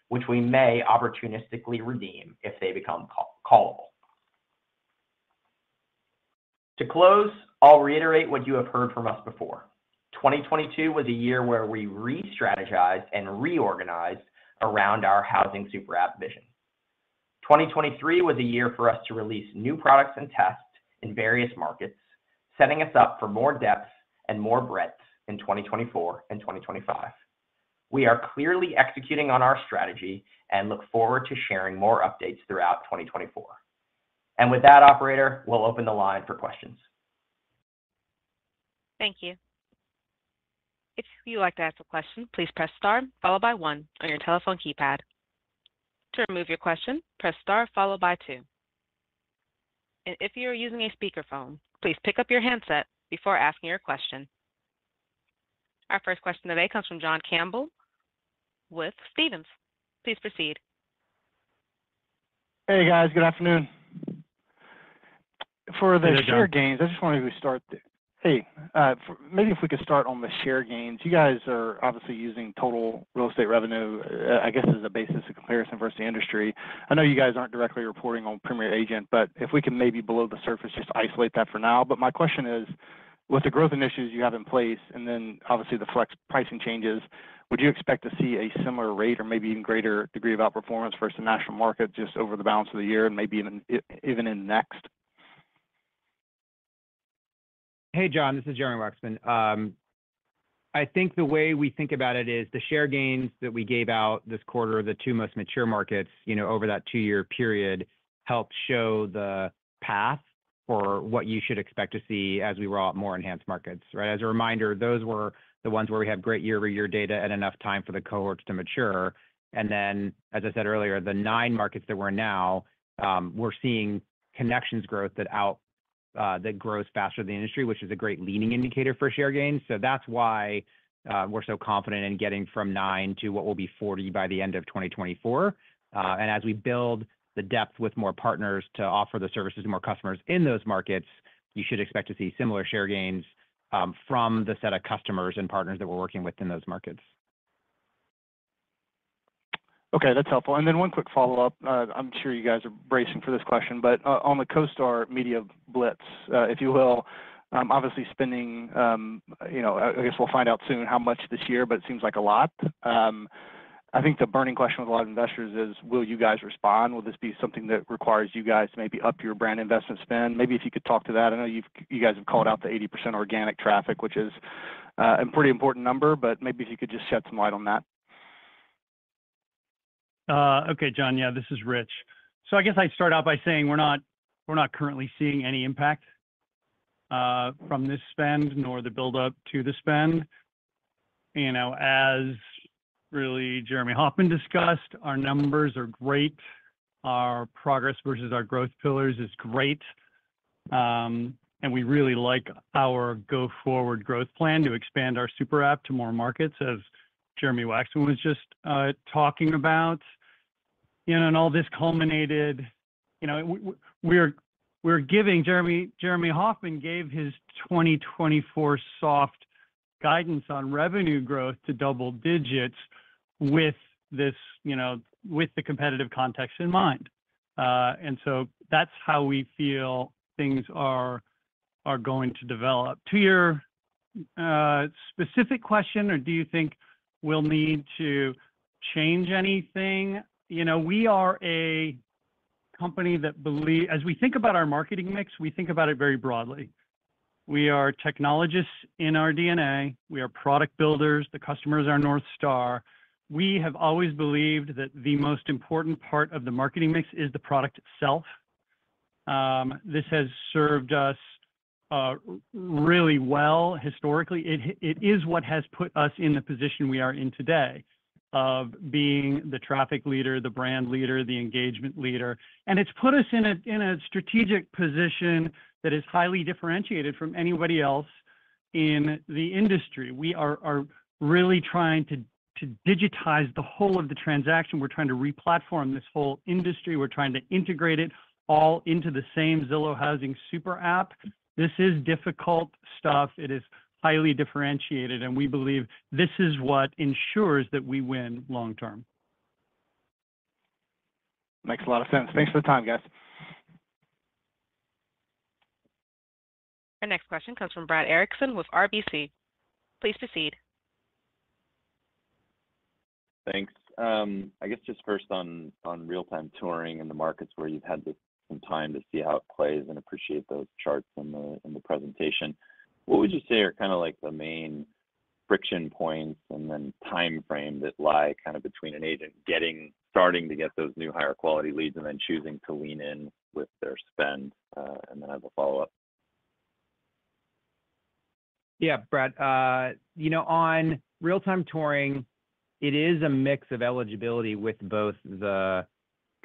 Speaker 5: which we may opportunistically redeem if they become callable. To close, I'll reiterate what you have heard from us before. 2022 was a year where we re-strategized and reorganized around our housing super app vision. 2023 was a year for us to release new products and tests in various markets, setting us up for more depth and more breadth in 2024 and 2025. We are clearly executing on our strategy and look forward to sharing more updates throughout 2024. And with that, operator, we'll open the line for questions.
Speaker 1: Thank you. If you would like to ask a question, please press star followed by 1 on your telephone keypad. To remove your question, press star followed by 2. And if you are using a speakerphone, please pick up your handset before asking your question. Our first question today comes from John Campbell with Stephens. Please proceed.
Speaker 6: Hey, guys. Good afternoon. For the
Speaker 3: Hey there,
Speaker 6: share
Speaker 3: John.
Speaker 6: gains, I just wanted to start maybe if we could start on the share gains. You guys are obviously using total real estate revenue, I guess, as a basis of comparison versus the industry. I know you guys aren't directly reporting on Premier Agent, but if we can maybe below the surface just isolate that for now. But my question is, with the growth initiatives you have in place and then obviously the flex pricing changes, would you expect to see a similar rate or maybe even greater degree of outperformance versus the national market just over the balance of the year and maybe even in next?
Speaker 4: Hey, John, this is Jeremy Waxman. I think the way we think about it is the share gains that we gave out this quarter, the two most mature markets, over that 2-year period, helped show the path for what you should expect to see as we roll out more enhanced markets, right? As a reminder, those were the ones where we have great year-over-year data and enough time for the cohorts to mature. And then, as I said earlier, the 9 markets that we're in now, we're seeing connections growth that grows faster than the industry, which is a great leading indicator for share gains. So that's why we're so confident in getting from 9 to what will be 40 by the end of 2024. And as we build the depth with more partners to offer the services to more customers in those markets, you should expect to see similar share gains from the set of customers and partners that we're working with in those markets.
Speaker 6: Okay, that's helpful. And then one quick follow-up. I'm sure you guys are bracing for this question, but on the CoStar Media Blitz, if you will, obviously spending, I guess we'll find out soon how much this year, but it seems like a lot. I think the burning question with a lot of investors is, will you guys respond? Will this be something that requires you guys to maybe up your brand investment spend? Maybe if you could talk to that. I know you guys have called out the 80% organic traffic, which is a pretty important number, but maybe if you could just shed some light on that.
Speaker 3: Okay, John. Yeah, this is Rich. So I guess I'd start out by saying we're not currently seeing any impact from this spend nor the build-up to the spend. As really Jeremy Hoffman discussed, our numbers are great. Our progress versus our growth pillars is great. And we really like our go-forward growth plan to expand our super app to more markets, as Jeremy Waxman was just talking about. And all this culminated, we're giving, Jeremy Hoffman gave his 2024 soft guidance on revenue growth to double digits with this, with the competitive context in mind. And so that's how we feel things are going to develop. To your specific question, or do you think we'll need to change anything? We are a company that as we think about our marketing mix, we think about it very broadly. We are technologists in our DNA. We are product builders. The customer is our North Star. We have always believed that the most important part of the marketing mix is the product itself. This has served us really well historically. It is what has put us in the position we are in today of being the traffic leader, the brand leader, the engagement leader. And it's put us in a strategic position that is highly differentiated from anybody else in the industry. We are really trying to digitize the whole of the transaction. We're trying to re-platform this whole industry. We're trying to integrate it all into the same Zillow Housing Super App. This is difficult stuff. It is highly differentiated, and we believe this is what ensures that we win long term.
Speaker 6: Makes a lot of sense. Thanks for the time, guys.
Speaker 1: Our next question comes from Brad Erickson with RBC. Please proceed.
Speaker 7: Thanks. I guess just first on real-time touring and the markets where you've had some time to see how it plays and appreciate those charts in the presentation. What would you say are kind of like the main friction points and then time frame that lie kind of between an agent starting to get those new higher quality leads and then choosing to lean in with their spend? And then I have a follow-up.
Speaker 4: Yeah, Brad. On real-time touring, it is a mix of eligibility with both the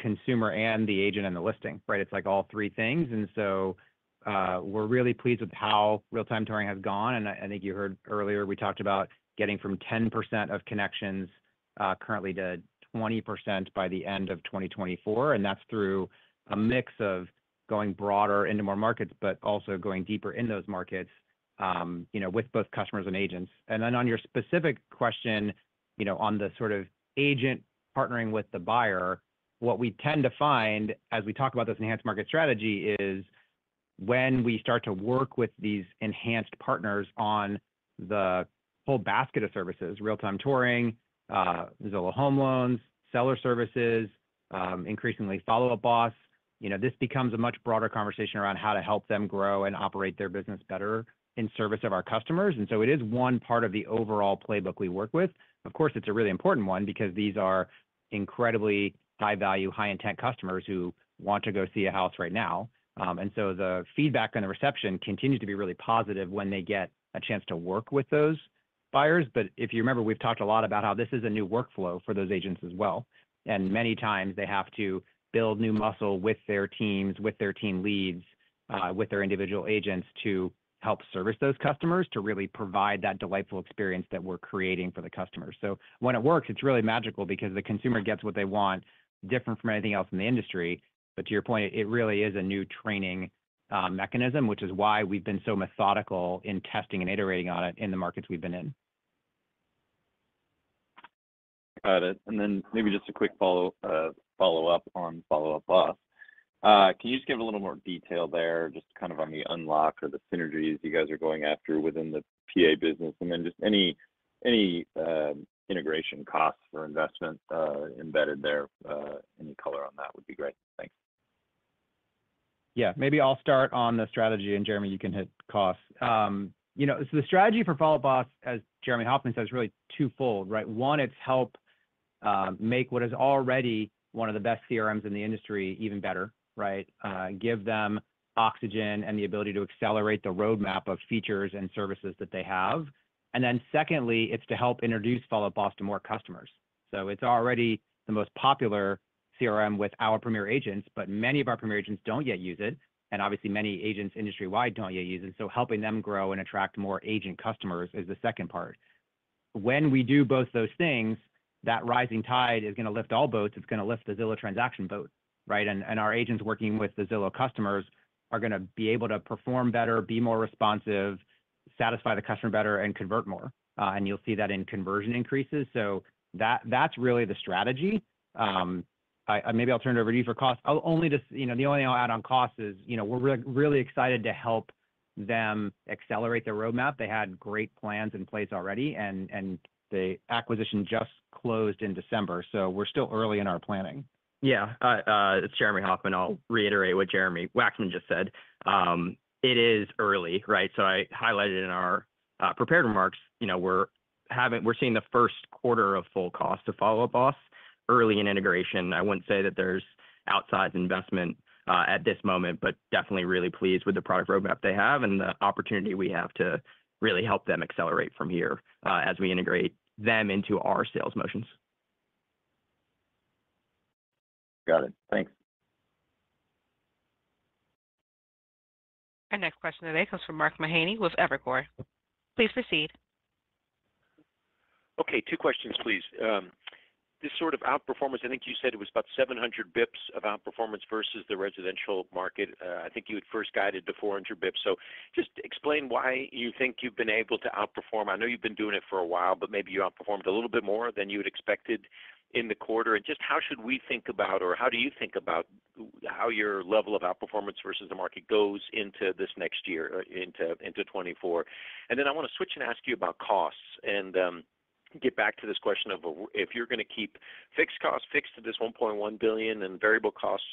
Speaker 4: consumer and the agent and the listing, right? It's like all three things. And so we're really pleased with how real-time touring has gone. And I think you heard earlier, we talked about getting from 10% of connections currently to 20% by the end of 2024. And that's through a mix of going broader into more markets, but also going deeper in those markets, with both customers and agents. And then on your specific question, on the sort of agent partnering with the buyer, what we tend to find as we talk about this enhanced market strategy is when we start to work with these enhanced partners on the whole basket of services, real-time touring, Zillow Home Loans, seller services, increasingly Follow-Up Boss, this becomes a much broader conversation around how to help them grow and operate their business better in service of our customers. And so it is one part of the overall playbook we work with. Of course, it's a really important one because these are incredibly high-value, high-intent customers who want to go see a house right now. And so the feedback and the reception continues to be really positive when they get a chance to work with those buyers. But if you remember, we've talked a lot about how this is a new workflow for those agents as well. And many times they have to build new muscle with their teams, with their team leads, with their individual agents to help service those customers, to really provide that delightful experience that we're creating for the customers. So when it works, it's really magical because the consumer gets what they want, different from anything else in the industry. But to your point, it really is a new training mechanism, which is why we've been so methodical in testing and iterating on it in the markets we've been in.
Speaker 7: Got it. And then maybe just a quick follow-up on Follow-Up Boss. Can you just give a little more detail there, just kind of on the unlock or the synergies you guys are going after within the PA business, and then just any integration costs or investment embedded there? Any color on that would be great. Thanks.
Speaker 4: Yeah, maybe I'll start on the strategy, and Jeremy, you can hit costs. So the strategy for Follow-Up Boss, as Jeremy Hoffman says, is really twofold, right? One, it's help make what is already one of the best CRMs in the industry even better, right? Give them oxygen and the ability to accelerate the roadmap of features and services that they have. And then secondly, it's to help introduce Follow-Up Boss to more customers. So it's already the most popular CRM with our Premier agents, but many of our Premier agents don't yet use it. And obviously many agents industry-wide don't yet use it. So helping them grow and attract more agent customers is the second part. When we do both those things, that rising tide is going to lift all boats. It's going to lift the Zillow transaction boat, right? And our agents working with the Zillow customers are going to be able to perform better, be more responsive, satisfy the customer better, and convert more. And you'll see that in conversion increases. So that's really the strategy. Maybe I'll turn it over to you for costs. The only thing I'll add on costs is, we're really excited to help them accelerate their roadmap. They had great plans in place already, and the acquisition just closed in December. So we're still early in our planning.
Speaker 8: Yeah, it's Jeremy Hoffman. I'll reiterate what Jeremy Waxman just said. It is early, right? So I highlighted in our prepared remarks, we're seeing the first quarter of full cost of Follow-Up Boss early in integration. I wouldn't say that there's outsized investment at this moment, but definitely really pleased with the product roadmap they have and the opportunity we have to really help them accelerate from here as we integrate them into our sales motions.
Speaker 7: Got it. Thanks.
Speaker 1: Our next question today comes from Mark Mahaney with Evercore. Please proceed.
Speaker 9: Okay, two questions, please. This sort of outperformance, I think you said it was about 700 bips of outperformance versus the residential market. I think you had first guided to 400 bips. So just explain why you think you've been able to outperform. I know you've been doing it for a while, but maybe you outperformed a little bit more than you had expected in the quarter. And just how should we think about, or how do you think about how your level of outperformance versus the market goes into this next year, into 24? And then I want to switch and ask you about costs and get back to this question of if you're going to keep fixed costs fixed to this $1.1 billion and variable costs,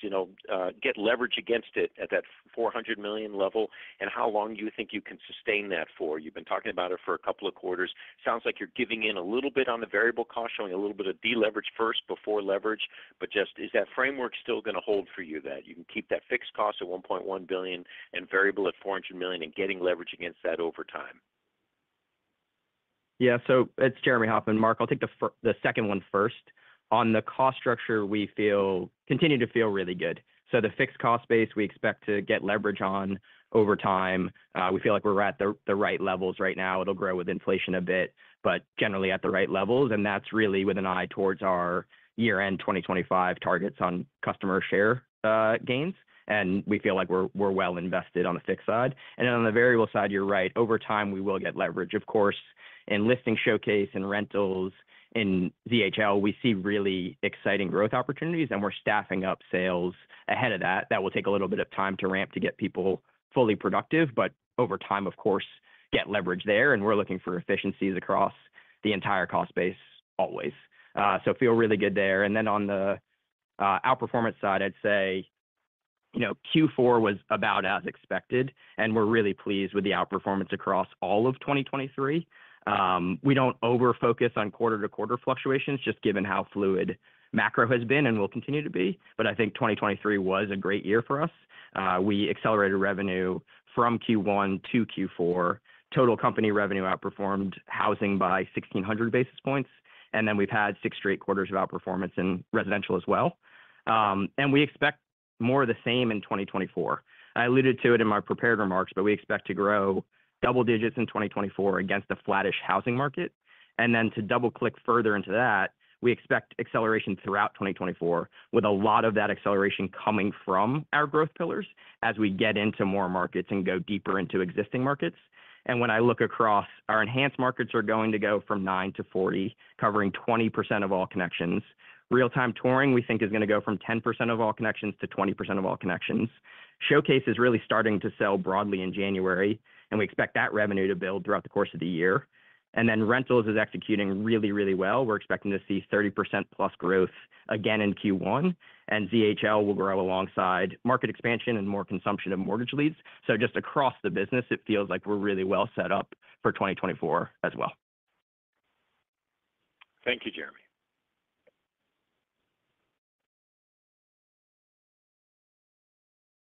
Speaker 9: get leverage against it at that $400 million level, and how long do you think you can sustain that for? You've been talking about it for a couple of quarters. Sounds like you're giving in a little bit on the variable cost, showing a little bit of deleverage first before leverage, but just is that framework still going to hold for you, that you can keep that fixed cost at $1.1 billion and variable at $400 million and getting leverage against that over time?
Speaker 8: Yeah, so it's Jeremy Hoffman. Mark, I'll take the second one first. On the cost structure, we continue to feel really good. So the fixed cost base, we expect to get leverage on over time. We feel like we're at the right levels right now. It'll grow with inflation a bit, but generally at the right levels, and that's really with an eye towards our year-end 2025 targets on customer share gains. And we feel like we're well invested on the fixed side. And then on the variable side, you're right. Over time, we will get leverage. Of course, in Listing Showcase and rentals, in ZHL, we see really exciting growth opportunities, and we're staffing up sales ahead of that. That will take a little bit of time to ramp to get people fully productive, but over time, of course, get leverage there. And we're looking for efficiencies across the entire cost base always. So feel really good there. And then on the outperformance side, I'd say, Q4 was about as expected, and we're really pleased with the outperformance across all of 2023. We don't over-focus on quarter-to-quarter fluctuations, just given how fluid macro has been and will continue to be. But I think 2023 was a great year for us. We accelerated revenue from Q1 to Q4. Total company revenue outperformed housing by 1,600 basis points. And then we've had 6 straight quarters of outperformance in residential as well. And we expect more of the same in 2024. I alluded to it in my prepared remarks, but we expect to grow double digits in 2024 against a flattish housing market. And then to double-click further into that, we expect acceleration throughout 2024, with a lot of that acceleration coming from our growth pillars as we get into more markets and go deeper into existing markets. And when I look across, our enhanced markets are going to go from 9 to 40, covering 20% of all connections. Real-time touring, we think, is going to go from 10% of all connections to 20% of all connections. Showcase is really starting to sell broadly in January, and we expect that revenue to build throughout the course of the year. And then rentals is executing really, really well. We're expecting to see 30% plus growth again in Q1, and ZHL will grow alongside market expansion and more consumption of mortgage leads. So just across the business, it feels like we're really well set up for 2024 as well.
Speaker 9: Thank you, Jeremy.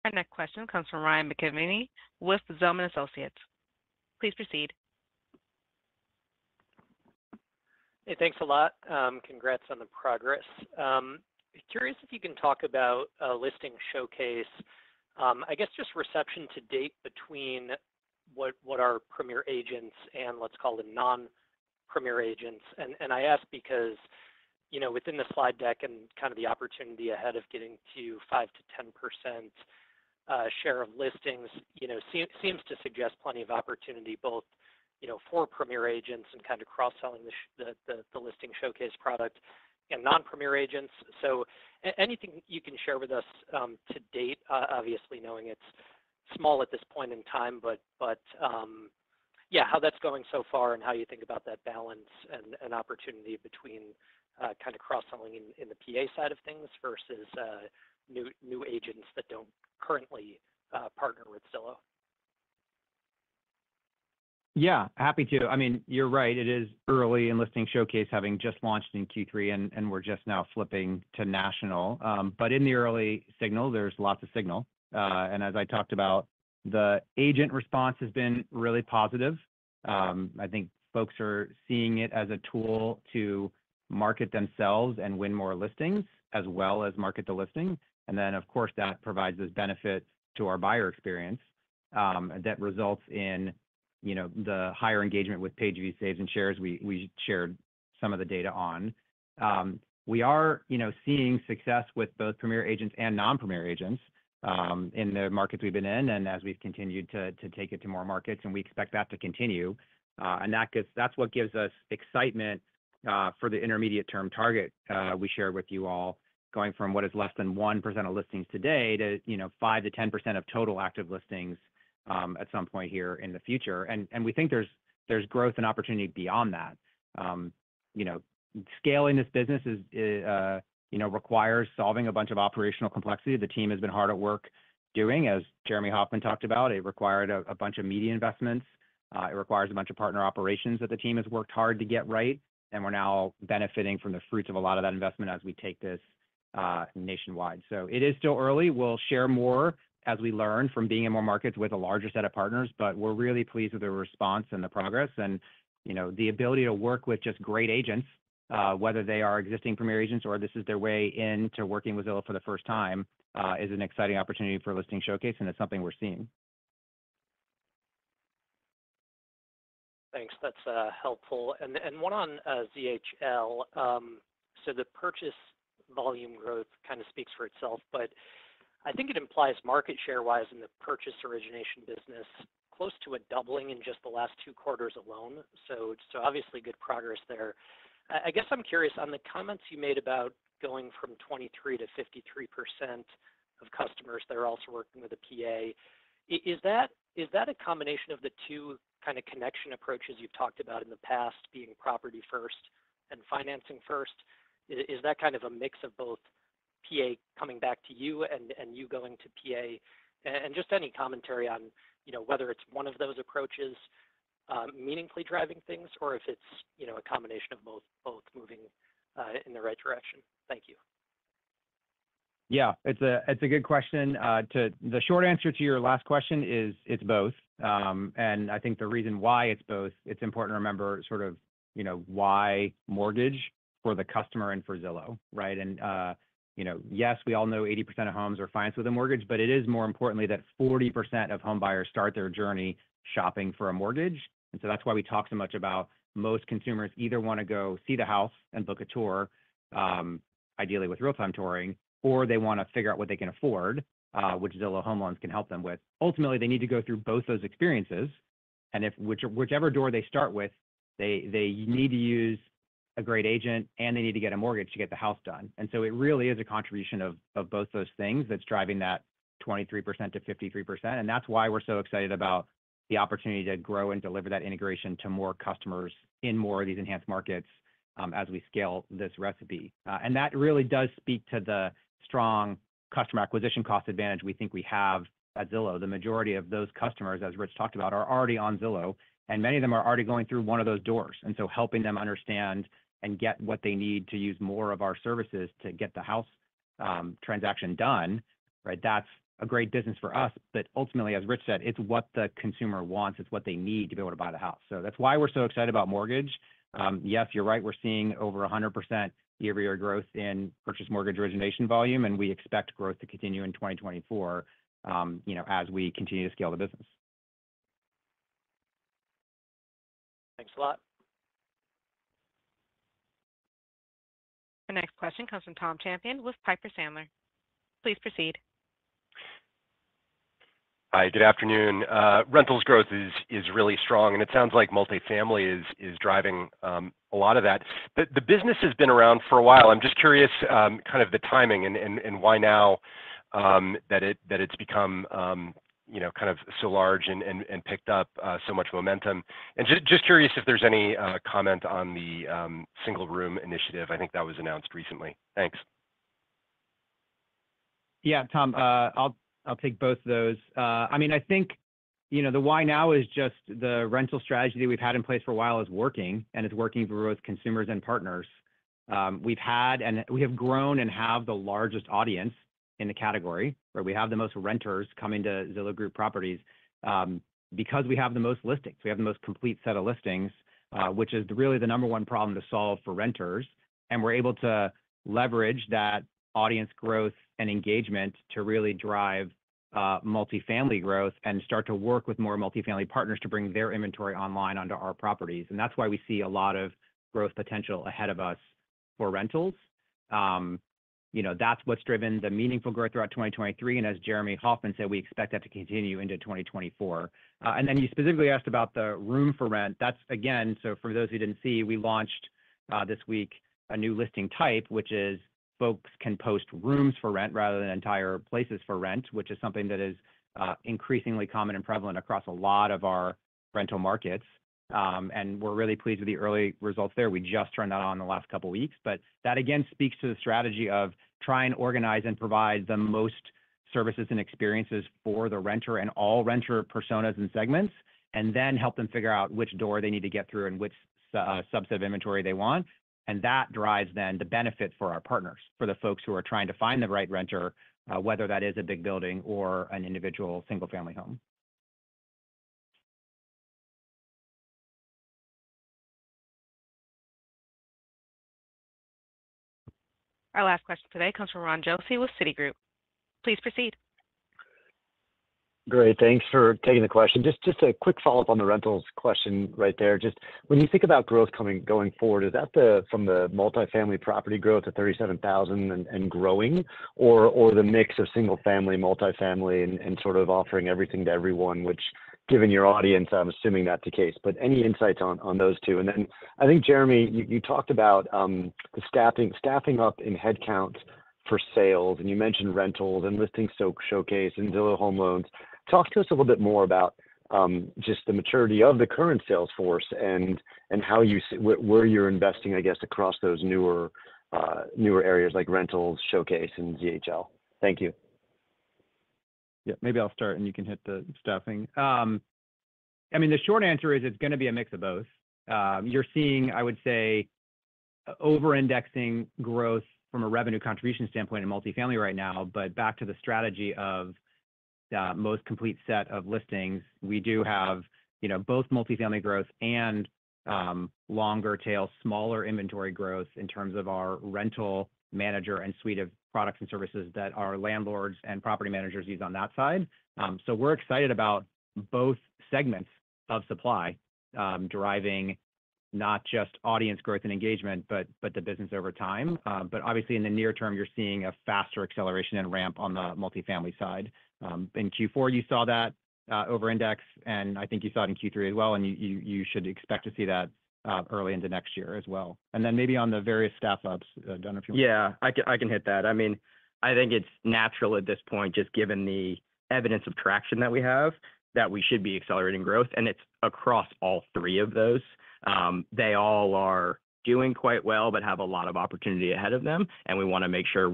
Speaker 1: Our next question comes from Ryan McKeveny with Zelman Associates. Please proceed.
Speaker 10: Hey, thanks a lot. Congrats on the progress. Curious if you can talk about Listing Showcase. I guess just reception to date between what are Premier agents and let's call them non-Premier agents. And I ask because, within the slide deck and kind of the opportunity ahead of getting to 5 to 10% share of listings, seems to suggest plenty of opportunity both, for Premier agents and kind of cross-selling the Listing Showcase product and non-Premier agents. So anything you can share with us to date, obviously knowing it's small at this point in time, but how that's going so far and how you think about that balance and opportunity between kind of cross-selling in the PA side of things versus new agents that don't currently partner with Zillow.
Speaker 4: Yeah, happy to. I mean, you're right. It is early in Listing Showcase, having just launched in Q3, and we're just now flipping to national. But in the early signal, there's lots of signal. And as I talked about, the agent response has been really positive. I think folks are seeing it as a tool to market themselves and win more listings, as well as market the listing. And then, of course, that provides this benefit to our buyer experience that results in the higher engagement with page views, saves, and shares we shared some of the data on. We are, seeing success with both Premier agents and non-Premier agents in the markets we've been in, and as we've continued to take it to more markets, and we expect that to continue. And that's what gives us excitement for the intermediate term target we shared with you all, going from what is less than 1% of listings today to 5 to 10% of total active listings at some point here in the future. And we think there's growth and opportunity beyond that. Scaling this business requires solving a bunch of operational complexity. The team has been hard at work doing, as Jeremy Hoffman talked about. It required a bunch of media investments. It requires a bunch of partner operations that the team has worked hard to get right. And we're now benefiting from the fruits of a lot of that investment as we take this nationwide. So it is still early. We'll share more as we learn from being in more markets with a larger set of partners, but we're really pleased with the response and the progress. And the ability to work with just great agents, whether they are existing Premier agents or this is their way into working with Zillow for the first time, is an exciting opportunity for Listing Showcase, and it's something we're seeing.
Speaker 10: Thanks. That's helpful. And one on ZHL. So the purchase volume growth kind of speaks for itself, but I think it implies market share-wise in the purchase origination business close to a doubling in just the last 2 quarters alone. So obviously good progress there. I guess I'm curious on the comments you made about going from 23 to 53% of customers that are also working with a PA. Is that a combination of the two kind of connection approaches you've talked about in the past, being property first and financing first? Is that kind of a mix of both PA coming back to you and you going to PA? And just any commentary on, whether it's one of those approaches meaningfully driving things, or if it's, a combination of both moving in the right direction. Thank you.
Speaker 4: Yeah, it's a good question. The short answer to your last question is it's both. And I think the reason why it's both, it's important to remember sort of, why mortgage for the customer and for Zillow, right? And, yes, we all know 80% of homes are financed with a mortgage, but it is more importantly that 40% of home buyers start their journey shopping for a mortgage. And so that's why we talk so much about most consumers either want to go see the house and book a tour, ideally with real-time touring, or they want to figure out what they can afford, which Zillow Home Loans can help them with. Ultimately, they need to go through both those experiences. And whichever door they start with, they need to use a great agent and they need to get a mortgage to get the house done. And so it really is a contribution of both those things that's driving that 23% to 53%. And that's why we're so excited about the opportunity to grow and deliver that integration to more customers in more of these enhanced markets as we scale this recipe. And that really does speak to the strong customer acquisition cost advantage we think we have at Zillow. The majority of those customers, as Rich talked about, are already on Zillow, and many of them are already going through one of those doors. And so helping them understand and get what they need to use more of our services to get the house transaction done, right? That's a great business for us. But ultimately, as Rich said, it's what the consumer wants. It's what they need to be able to buy the house. So that's why we're so excited about mortgage. Yes, you're right. We're seeing over 100% year-over-year growth in purchase mortgage origination volume, and we expect growth to continue in 2024, as we continue to scale the business.
Speaker 10: Thanks a lot.
Speaker 1: The next question comes from Tom Champion with Piper Sandler. Please proceed.
Speaker 11: Hi, good afternoon. Rentals growth is really strong, and it sounds like multifamily is driving a lot of that. The business has been around for a while. I'm just curious, kind of the timing and why now that it's become kind of so large and picked up so much momentum. And just curious if there's any comment on the single room initiative. I think that was announced recently. Thanks.
Speaker 4: Yeah, Tom, I'll take both of those. I think, the why now is just the rental strategy that we've had in place for a while is working, and it's working for both consumers and partners. We have grown and have the largest audience in the category, where we have the most renters coming to Zillow Group properties because we have the most listings. We have the most complete set of listings, which is really the number one problem to solve for renters. And we're able to leverage that audience growth and engagement to really drive multifamily growth and start to work with more multifamily partners to bring their inventory online onto our properties. And that's why we see a lot of growth potential ahead of us for rentals. That's what's driven the meaningful growth throughout 2023. And as Jeremy Hoffman said, we expect that to continue into 2024. And then you specifically asked about the room for rent. That's, again, so for those who didn't see, we launched this week a new listing type, which is folks can post rooms for rent rather than entire places for rent, which is something that is increasingly common and prevalent across a lot of our rental markets. And we're really pleased with the early results there. We just turned that on the last couple of weeks. But that, again, speaks to the strategy of try and organize and provide the most services and experiences for the renter and all renter personas and segments, and then help them figure out which door they need to get through and which subset of inventory they want. And that drives then the benefit for our partners, for the folks who are trying to find the right renter, whether that is a big building or an individual single-family home.
Speaker 1: Our last question today comes from Ron Josey with Citigroup. Please proceed.
Speaker 12: Great. Thanks for taking the question. Just a quick follow-up on the rentals question right there. Just when you think about growth going forward, is that from the multifamily property growth at 37,000 and growing, or the mix of single family, multifamily, and sort of offering everything to everyone, which, given your audience, I'm assuming that's the case. But any insights on those two? And then I think, Jeremy, you talked about the staffing up in headcount for sales, and you mentioned rentals and listing showcase and Zillow Home Loans. Talk to us a little bit more about just the maturity of the current sales force and how you where you're investing, I guess, across those newer areas like rentals, showcase, and ZHL. Thank you.
Speaker 13: Yeah, maybe I'll start and you can hit the staffing. I mean, the short answer is it's going to be a mix of both. You're seeing, I would say, over-indexing growth from a revenue contribution standpoint in multifamily right now, but back to the strategy of most complete set of listings, we do have, both multifamily growth and longer tail, smaller inventory growth in terms of our rental manager and suite of products and services that our landlords and property managers use on that side. So we're excited about both segments of supply deriving not just audience growth and engagement, but the business over time. But obviously in the near term, you're seeing a faster acceleration and ramp on the multifamily side. In Q4, you saw that over-index, and I think you saw it in Q3 as well, and you should expect to see that early into next year as well. And then maybe on the various staff ups, Don, if you want.
Speaker 8: Yeah, I can hit that. I mean, I think it's natural at this point, just given the evidence of traction that we have, that we should be accelerating growth, and it's across all three of those. They all are doing quite well, but have a lot of opportunity ahead of them, and we want to make sure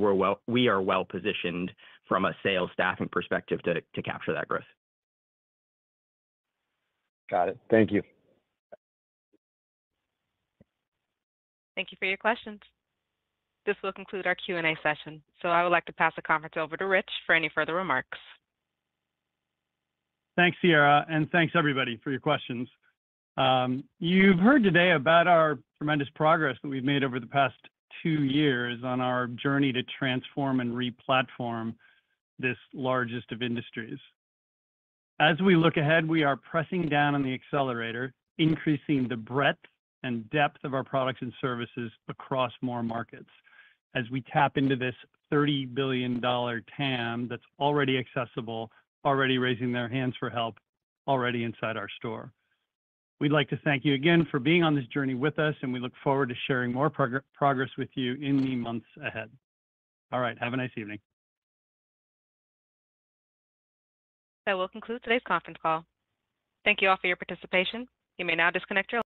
Speaker 8: we are well positioned from a sales staffing perspective to capture that growth.
Speaker 12: Got it. Thank you.
Speaker 1: Thank you for your questions. This will conclude our Q&A session. So I would like to pass the conference over to Rich for any further remarks.
Speaker 3: Thanks, Sierra, and thanks everybody for your questions. You've heard today about our tremendous progress that we've made over the past 2 years on our journey to transform and re-platform this largest of industries. As we look ahead, we are pressing down on the accelerator, increasing the breadth and depth of our products and services across more markets as we tap into this $30 billion TAM that's already accessible, already raising their hands for help, already inside our store. We'd like to thank you again for being on this journey with us, and we look forward to sharing more progress with you in the months ahead. All right, have a nice evening.
Speaker 1: That will conclude today's conference call. Thank you all for your participation. You may now disconnect your